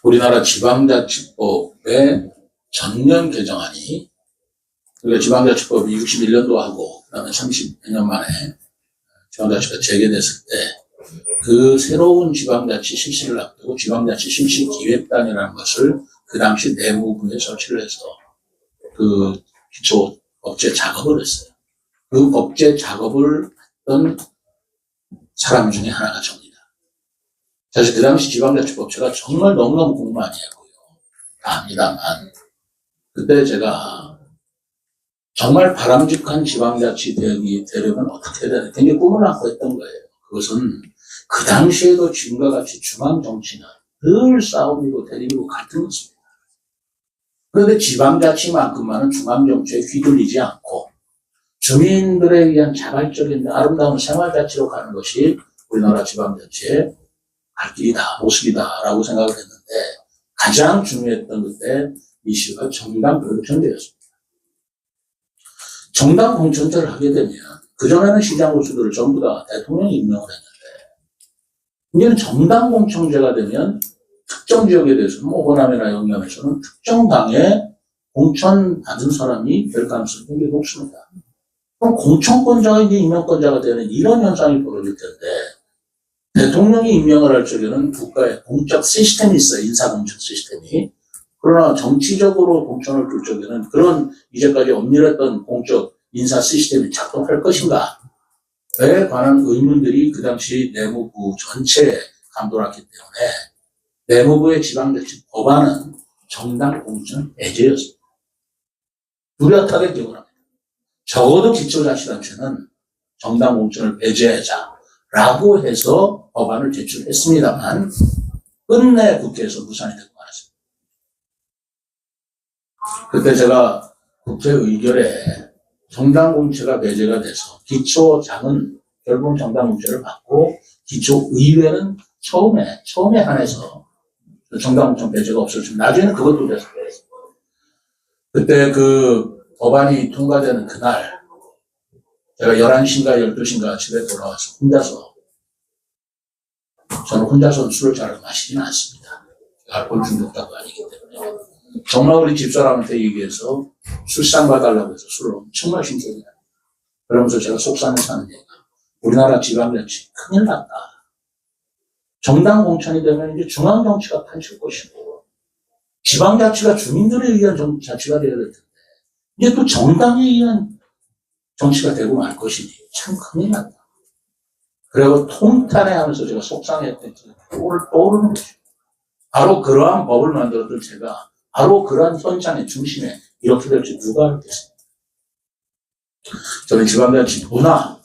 Speaker 2: 우리나라 지방자치법의 전면 개정안이, 그러니까 지방자치법이 61년도 하고 그다음에 30몇 년 만에 지방자치가 재개됐을 때, 그 새로운 지방자치 실시를 앞두고 지방자치 실시 기획단이라는 것을 그 당시 내무부에 설치를 해서 그 기초 법제 작업을 했어요. 그 법제 작업을 했던 사람 중에 하나가 접니다. 사실 그 당시 지방자치법 제가 정말 너무너무 공부 많이 했고요. 다 압니다만, 그때 제가 정말 바람직한 지방자치 되려면 어떻게 해야 되나 굉장히 꿈을 안고 했던 거예요. 그것은 그 당시에도 지금과 같이 중앙정치는 늘 싸움이고 대립이고 갈등이었습니다. 그런데 지방자치만큼만은 중앙정치에 휘둘리지 않고 주민들에 의한 자발적인 아름다운 생활자치로 가는 것이 우리나라 지방자치의 갈 길이다, 모습이다라고 생각을 했는데, 가장 중요했던 그때 이슈가 정당 교육제도였습니다. 정당 공천제를 하게 되면 그전에는 시장 고수들을 전부 다 대통령이 임명을 했는데 이제는 정당 공천제가 되면 특정 지역에 대해서는 뭐 호남이나 영남에서는 특정 당에 공천 받은 사람이 될 가능성이 굉장히 높습니다. 그럼 공천권자가 이제 임명권자가 되는 이런 현상이 벌어질 텐데 대통령이 임명을 할 적에는 국가의 공적 시스템이 있어요. 인사공천 시스템이. 그러나 정치적으로 공천을 줄 적에는 그런 이제까지 엄밀했던 공적 인사 시스템이 작동할 것인가에 관한 의문들이 그 당시 내무부 전체에 감돌았기 때문에 내무부의 지방자치 법안은 정당 공천 배제였습니다. 뚜렷하게 기억을 합니다. 적어도 기초자치단체는 정당 공천을 배제하자라고 해서 법안을 제출했습니다만 끝내 국회에서 무산이 되고 말았습니다. 그때 제가 국회 의결에 정당 공천가 배제가 돼서 기초장은 결국 정당 공천을 받고 기초의회는 처음에 한해서 정당 공천 배제가 없었지만 나중에는 그것도 됐어요. 그때 그 법안이 통과되는 그날 제가 11시인가 12시인가 집에 돌아와서 저는 혼자서 술을 잘 마시지는 않습니다. 알코올 중독자도 아니기 때문에 정말 우리 집사람한테 얘기해서 술상 봐달라고 해서 술을 엄청 마신 적이 나요. 그러면서 제가 속상해서 하는 얘기가 우리나라 지방자치 큰일 났다. 정당 공천이 되면 이제 중앙정치가 판칠 것이고 지방자치가 주민들에 의한 자치가 되어야 될 텐데 이제 또 정당에 의한 정치가 되고 말 것이니 참 큰일 났다. 그리고 통탄해 하면서 제가 속상했던 게 떠오르는 거죠. 바로 그러한 법을 만들었던 제가 바로 그러한 현장의 중심에 이렇게 될지 누가 알겠습니까? 저는 지방자치 문화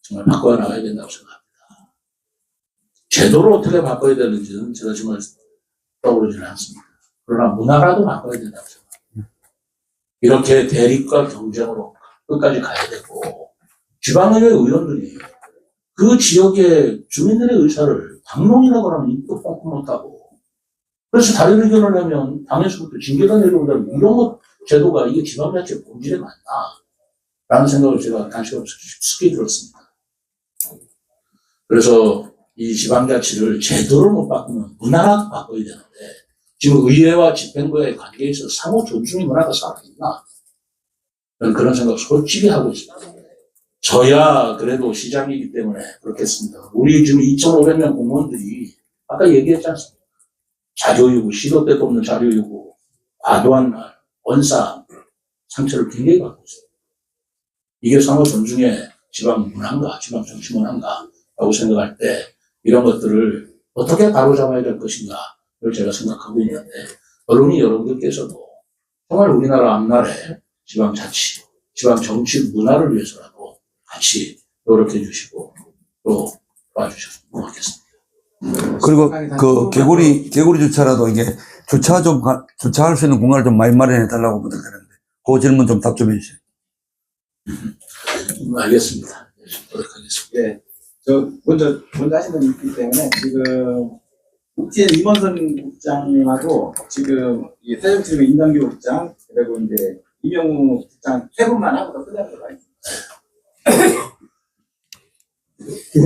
Speaker 2: 정말 바꿔 나가야 된다고 생각합니다. 제도를 어떻게 바꿔야 되는지는 제가 정말 떠오르지는 않습니다. 그러나 문화라도 바꿔야 된다고 생각합니다. 이렇게 대립과 경쟁으로 끝까지 가야 되고 지방의회 의원들이 그 지역의 주민들의 의사를 당론이라고 하면 입도 뻥뻥 못하고 그래서 다른 의견을 하면 당에서부터 징계가 내려오다 이런 것 제도가 이게 지방자치의 본질에 맞나 라는 생각을 제가 단시간 깊이 들었습니다. 그래서 이 지방자치를 제도를 못 바꾸면 문화라도 바꿔야 되는데 지금 의회와 집행부의 관계에 있어서 상호 존중의 문화가 살아있나 저는 그런 생각 솔직히 하고 있습니다. 저야 그래도 시장이기 때문에 그렇겠습니다. 우리 지금 2,500명 공무원들이 아까 얘기했지 않습니까? 자료요구, 시도 때도 없는 자료요구, 과도한 말, 언사, 상처를 굉장히 받고 있습니다. 이게 상호 존중의 지방 문화인가, 지방 정치 문화인가 라고 생각할 때 이런 것들을 어떻게 바로잡아야 될 것인가를 제가 생각하고 있는데 언론이 여러분들께서도 정말 우리나라 앞날에 지방 자치, 지방 정치 문화를 위해서라도 같이 노력해 주시고 또 도와주셔서 고맙겠습니다.
Speaker 1: 그리고 그 개구리 주차라도 이게 주차할 수 있는 공간을 좀 많이 마련해 달라고 부탁드리는데 그 질문 좀 답 좀 해주세요.
Speaker 2: 알겠습니다. 노력하겠습니다.
Speaker 3: 예, 저 먼저 하신 분이 있기 때문에 지금 국진 임원선 국장님하고 지금 이 새정치회 임당규 국장 그리고 이제 이명우 국장 세 분만 하고 끝내도록 하겠습니다.
Speaker 9: 예,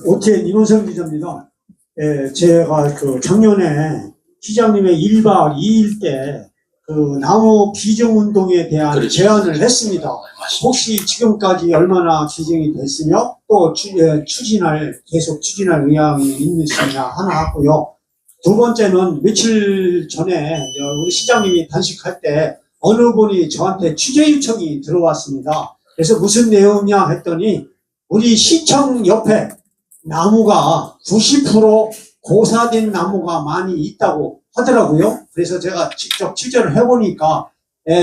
Speaker 9: 오태인 임원선 기자입니다. 예, 제가 그 작년에 시장님의 1박 2일 때 그 나무 기증운동에 대한
Speaker 2: 그렇죠.
Speaker 9: 제안을 했습니다. 혹시 지금까지 얼마나 기증이 됐으며 또 계속 추진할 의향이 있으시냐 하나 하고요. 두 번째는 며칠 전에 우리 시장님이 단식할 때 어느 분이 저한테 취재 요청이 들어왔습니다. 그래서 무슨 내용이냐 했더니 우리 시청 옆에 나무가 90% 고사된 나무가 많이 있다고 하더라고요. 그래서 제가 직접 취재를 해보니까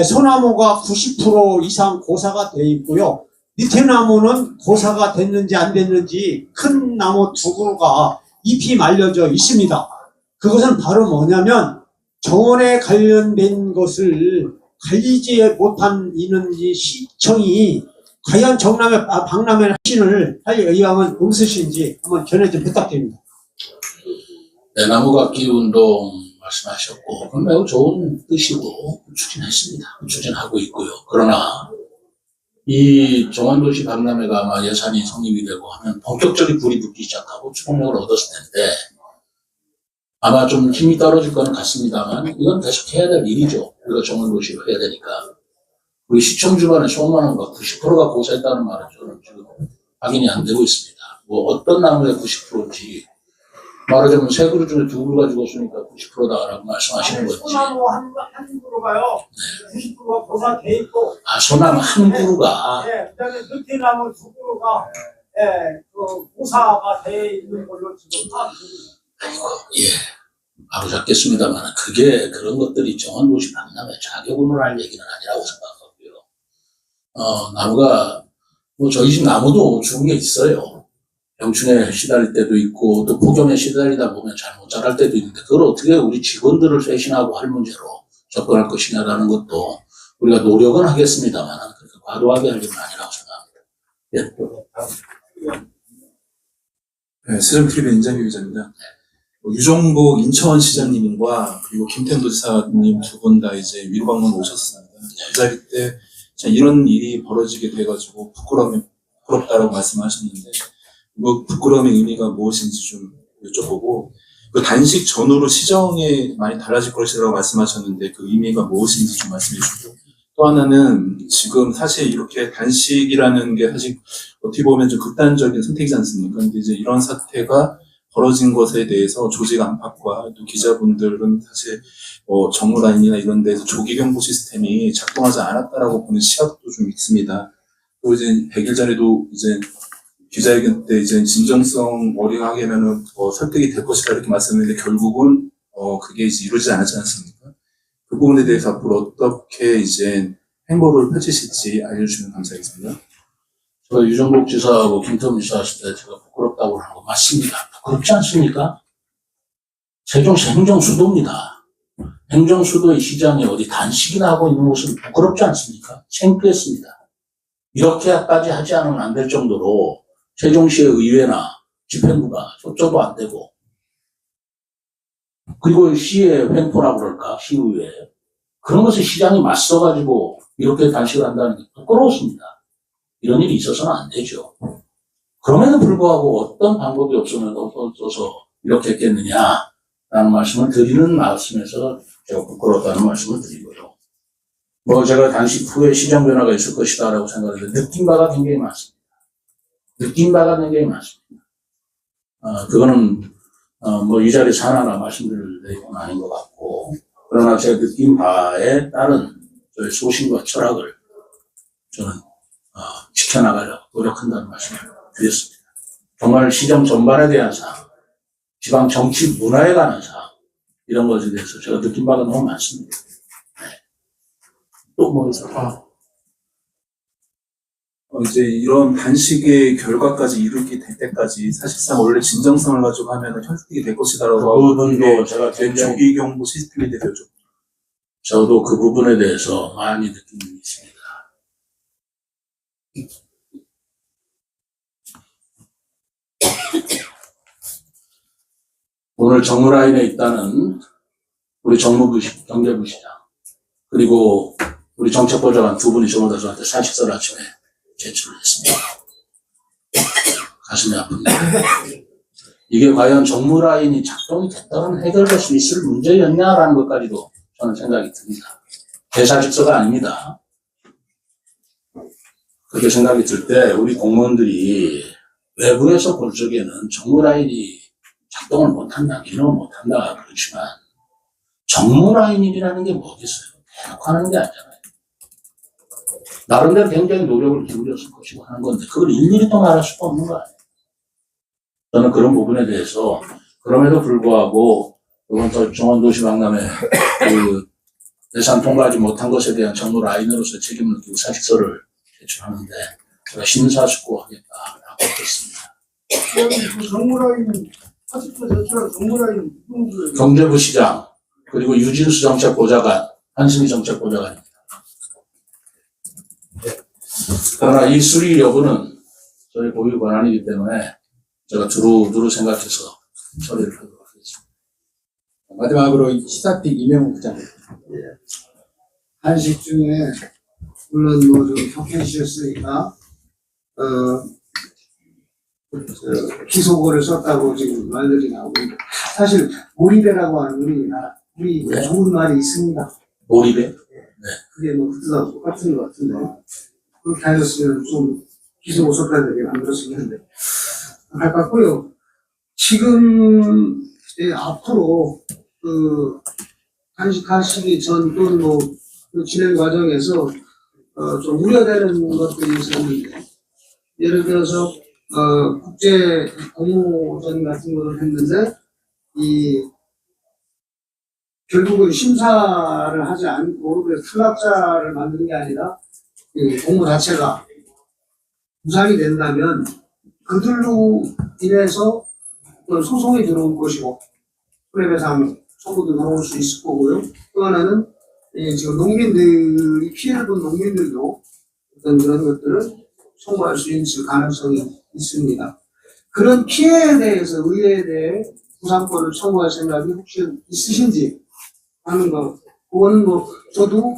Speaker 9: 소나무가 90% 이상 고사가 돼 있고요. 밑에 나무는 고사가 됐는지 안 됐는지 큰 나무 두 그루가 잎이 말려져 있습니다. 그것은 바로 뭐냐면 정원에 관련된 것을 관리지 못한 이는지 시청이 과연 박람회 신을 할 의향은 없으신지 한번 견해 좀 부탁드립니다.
Speaker 2: 대나무 깎기 운동 말씀하셨고 그건 매우 좋은 뜻이고 추진했습니다. 추진하고 있고요. 그러나 이 정원도시 박람회가 아마 예산이 성립이 되고 하면 본격적인 불이 붙기 시작하고 추동력을 얻었을 텐데 아마 좀 힘이 떨어질 거는 같습니다만 이건 계속 해야 될 일이죠. 우리가 정원도시로 해야 되니까. 우리 시청 주변에 소문한과 90%가 고사했다는 말은 저는 지금 확인이 안 되고 있습니다. 뭐 어떤 나무의 90%인지 말하자면 세 그루 중에 두 그루가 죽었으니까 90%다라고 말씀하시는 건지.
Speaker 9: 소나무 한 그루가요. 90%가 고사돼 있고.
Speaker 2: 아, 소나무 한 그루가.
Speaker 9: 예, 그다음에 느티나무 두 그루가 고사가 돼 있는 걸로 지금 파악됩니다.
Speaker 2: 아이고, 예. 바로 잡겠습니다만 그게 그런 것들이 정원도시 박람회 자격으로 할 얘기는 아니라고 생각하고요. 나무가 뭐 저희 집 나무도 죽은 게 있어요. 병충해 시달릴 때도 있고 또 폭염에 시달리다 보면 잘 못 자랄 때도 있는데 그걸 어떻게 우리 직원들을 쇄신하고 할 문제로 접근할 것이냐라는 것도 우리가 노력은 하겠습니다만 그렇게 과도하게 할 일은 아니라고 생각합니다. 예.
Speaker 10: 네, 세종TV 인장규 기자입니다. 유정복 인천시장님과 그리고 김태현 도지사님 두 분 다 이제 위로 방문 오셨습니다. 그 자리 때 이런 일이 벌어지게 돼가지고 부끄럽다라고 말씀하셨는데 그 부끄러움의 의미가 무엇인지 좀 여쭤보고 그 단식 전후로 시정에 많이 달라질 것이라고 말씀하셨는데 그 의미가 무엇인지 좀 말씀해 주시고 또 하나는 지금 사실 이렇게 단식이라는 게 사실 어떻게 보면 좀 극단적인 선택이지 않습니까? 근데 이제 이런 사태가 벌어진 것에 대해서 조직 안팎과 또 기자분들은 사실 정무라인이나 이런 데서 조기 경보 시스템이 작동하지 않았다라고 보는 시각도 좀 있습니다. 또 이제 100일 전에도 이제 기자회견 때 이제 진정성 어리하게 하면은 설득이 될 것이다 이렇게 말씀했는데 결국은 그게 이제 이루어지지 않았지 않습니까? 그 부분에 대해서 앞으로 어떻게 이제 행보를 펼치실지 알려주시면 감사하겠습니다.
Speaker 2: 저 유정복 지사하고 김태훈 지사 하실 때 제가 부끄럽다고 하는 거 맞습니다. 부끄럽지 않습니까? 세종시 행정수도입니다. 행정수도의 시장이 어디 단식이나 하고 있는 모습은 부끄럽지 않습니까? 창피했습니다. 이렇게까지 하지 않으면 안 될 정도로 세종시의 의회나 집행부가 협조도 안 되고 그리고 시의 횡포라고 그럴까? 시의회 그런 것에 시장이 맞서가지고 이렇게 단식을 한다는 게 부끄러웠습니다. 이런 일이 있어서는 안 되죠. 그럼에도 불구하고 어떤 방법이 없어서 이렇게 했겠느냐라는 말씀을 드리는 말씀에서 제가 부끄럽다는 말씀을 드리고요. 뭐 제가 단식 후에 시장 변화가 있을 것이다라고 생각하는데 느낀 바가 굉장히 많습니다. 그거는 뭐 이 자리에서 하나하나 말씀드릴 내용은 아닌 것 같고 그러나 제가 느낀 바에 따른 저의 소신과 철학을 저는 지켜나가려고 노력한다는 말씀을 드렸습니다. 정말 시정 전반에 대한 사항, 지방 정치 문화에 관한 사항 이런 것에 대해서 제가 느낀 바가 너무 많습니다. 또 뭐 있을까?
Speaker 10: 이제 이런 단식의 결과까지 이르게 될 때까지 사실상 원래 진정성을 가지고 하면 현실이 될 것이다라고
Speaker 2: 그 부분도 제가 굉장히
Speaker 10: 조기 경보 시스템에 대해서
Speaker 2: 저도 그 부분에 대해서 많이 느끼는 있습니다. 오늘 정무라인에 있다는 우리 정무부 경제부 시장 그리고 우리 정책보좌관 두 분이 전부 다 저한테 사직서를 아침에 제출을 했습니다. 가슴이 아픕니다. 이게 과연 정무라인이 작동이 됐다면 해결될 수 있을 문제였냐라는 것까지도 저는 생각이 듭니다. 대사직서가 아닙니다. 그렇게 생각이 들 때 우리 공무원들이 외부에서 볼 적에는 정무라인이 작동을 못한다, 기능을 못한다 그렇지만 정무라인이라는 게 뭐겠어요? 대놓고 하는 게 아니잖아요. 나름대로 굉장히 노력을 기울였을 것이고 하는 건데 그걸 일일이 또 말할 수가 없는 거 아니에요. 저는 그런 부분에 대해서 그럼에도 불구하고 이번 정원도시 박람회 그 예산 통과하지 못한 것에 대한 정무라인으로서 책임을 느끼고 사직서를 제출하는데 제가 심사숙고하겠다라고 했습니다.
Speaker 9: 그 정무라인, 40% 제출한 정무라인 누구를
Speaker 2: 경제부 시장 그리고 유진수 정책보좌관, 한승희 정책보좌관입니다. 그러나 이 수리 여부는 저희 고유 권한이기 때문에 제가 두루 생각해서 처리를 하도록 하겠습니다.
Speaker 7: 마지막으로 시사픽 이명우 부장님.
Speaker 9: 한식 중에 물론 뭐 좀 혁신시켰으니까 기소고를 썼다고 지금 말들이 나오고 있는데 사실 몰입해라고 하는 우리
Speaker 2: 네.
Speaker 9: 좋은 말이 있습니다.
Speaker 2: 몰입에?
Speaker 9: 그게 뭐 그때랑 똑같은 것 같은데 그렇게 하셨으면 좀 기소고 썼다는 얘기 만들었으면 했는데 할 것 같고요. 지금 앞으로 그 단식하시기 전 또는 뭐그 진행 과정에서 좀 우려되는 것들이 있었는데 예를 들어서 국제 공모전 같은 거를 했는데 결국은 심사를 하지 않고 그래서 탈락자를 만든 게 아니라 이 공모 자체가 무산이 된다면 그들로 인해서 어떤 소송이 들어올 것이고 손해배상 청구도 들어올 수 있을 거고요. 또 하나는 지금 농민들이 피해를 본 농민들도 어떤 그런 것들을 청구할 수 있을 가능성이 있습니다. 그런 피해에 대해서 의회에 대해 구상권을 청구할 생각이 혹시 있으신지 하는 거. 그거는 뭐 저도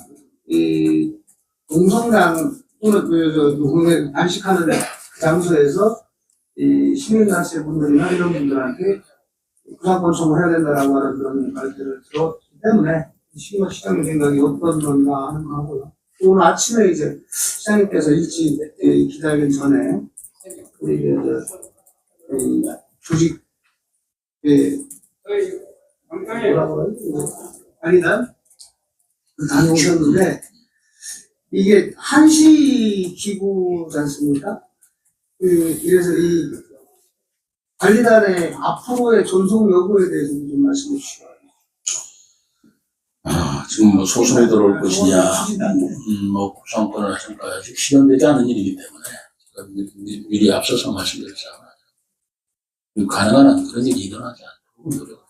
Speaker 9: 농성장 또는 단식하는 장소에서 시민단체 분들이나 이런 분들한테 구상권 청구해야 된다라고 하는 그런 말들을 들었기 때문에 시장님 생각이 어떤 건가 하는 거 하고요. 오늘 아침에 이제 시장님께서 일찍 기다리기 전에 우리 조직 뭐라고 해요? 아니다 다녀오셨는데 이게 한시 기구지 않습니까? 그래서 이 관리단의 앞으로의 존속 여부에 대해서 좀 말씀해 주시죠.
Speaker 2: 지금 뭐 소송이 들어올 것이냐, 뭐 구성권을 하실까 아직 실현되지 않은 일이기 때문에 미리 앞서서 말씀드렸잖아요. 가능한 한 그런 일이 일어나지 않도록 노력합니다.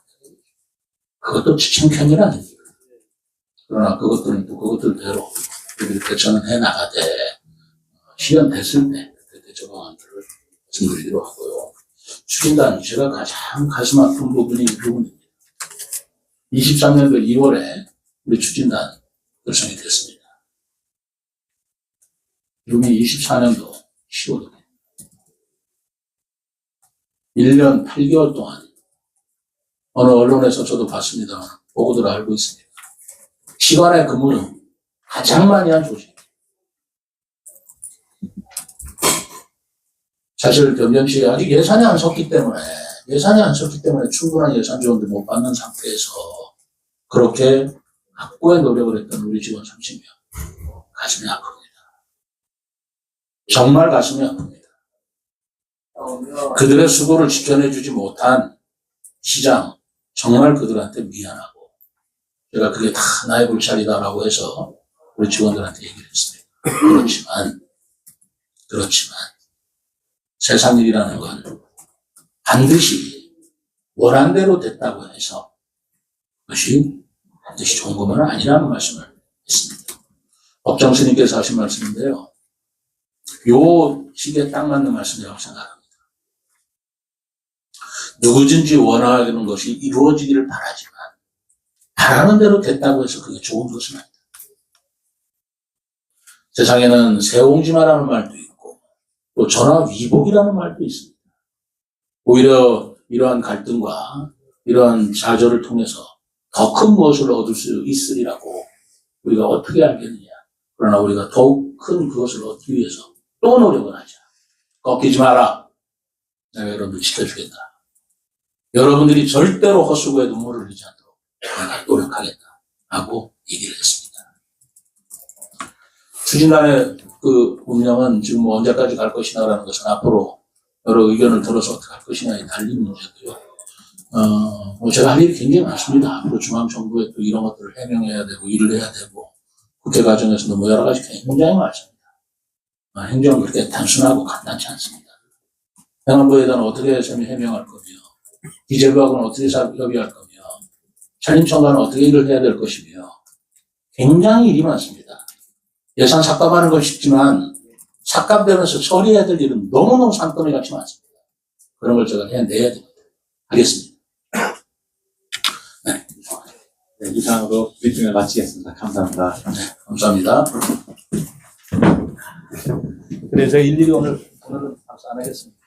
Speaker 2: 그것도 창피한 일 아닙니다. 그러나 그것들은 또 그것들대로 우리 대처는 해 나가되 실현됐을 때 대처 방안들을 말씀드리도록 하고요. 추진단 제가 가장 가슴 아픈 부분이 이 부분입니다. 23년도 2월에 우리 추진단 결성이 됐습니다. 이미 24년도 10월에 1년 8개월 동안 어느 언론에서 저도 봤습니다만 보고들 알고 있습니다. 시간의 근무는 가장 많이 한 조직입니다. 사실 변변시 아직 예산이 안 섰기 때문에 충분한 예산 지원도 못 받는 상태에서 그렇게 확고의 노력을 했던 우리 직원 30명 가슴이 아픕니다. 정말 가슴이 아픕니다. 그들의 수고를 지켜내주지 못한 시장 정말 그들한테 미안하고 제가 그게 다 나의 불찰이다라고 해서 우리 직원들한테 얘기를 했습니다. 그렇지만 세상 일이라는 건 반드시 원한대로 됐다고 해서 그것이 반드시 좋은 것만은 아니라는 말씀을 했습니다. 법정 스님께서 하신 말씀인데요. 요 시기에 딱 맞는 말씀이라고 생각합니다. 누구든지 원하는 것이 이루어지기를 바라지만 바라는 대로 됐다고 해서 그게 좋은 것은 아니다. 세상에는 새옹지마라는 말도 있고 또 전화위복이라는 말도 있습니다. 오히려 이러한 갈등과 이러한 좌절을 통해서 더 큰 무엇을 얻을 수 있으리라고 우리가 어떻게 알겠느냐. 그러나 우리가 더욱 큰 그것을 얻기 위해서 또 노력을 하자. 꺾이지 마라. 내가 여러분들 지켜주겠다. 여러분들이 절대로 헛수고에 눈물을 흘리지 않도록 내가 노력하겠다. 하고 얘기를 했습니다. 추진단의 그 운영은 지금 뭐 언제까지 갈 것이냐라는 것은 앞으로 여러 의견을 들어서 어떻게 할 것이냐에 달린 문제고요. 뭐 제가 할 일이 굉장히 많습니다. 앞으로 중앙정부에 또 이런 것들을 해명해야 되고 일을 해야 되고 국회 과정에서도 뭐 여러 가지 굉장히 많습니다. 행정은 그렇게 단순하고 간단치 않습니다. 행안부에 대한 어떻게 해명할 거며 기재부하고는 어떻게 협의할 거며 산림청과는 어떻게 일을 해야 될 것이며 굉장히 일이 많습니다. 예산 삭감하는 건 쉽지만 삭감되면서 처리해야 될 일은 너무너무 산더미 같이 많습니다. 그런 걸 제가 해내야 됩니다. 하겠습니다.
Speaker 3: 네, 이상으로 브리핑을 마치겠습니다. 감사합니다.
Speaker 2: 네, 감사합니다. 그래서 제가 일일이 오늘은 박수 안 하겠습니다.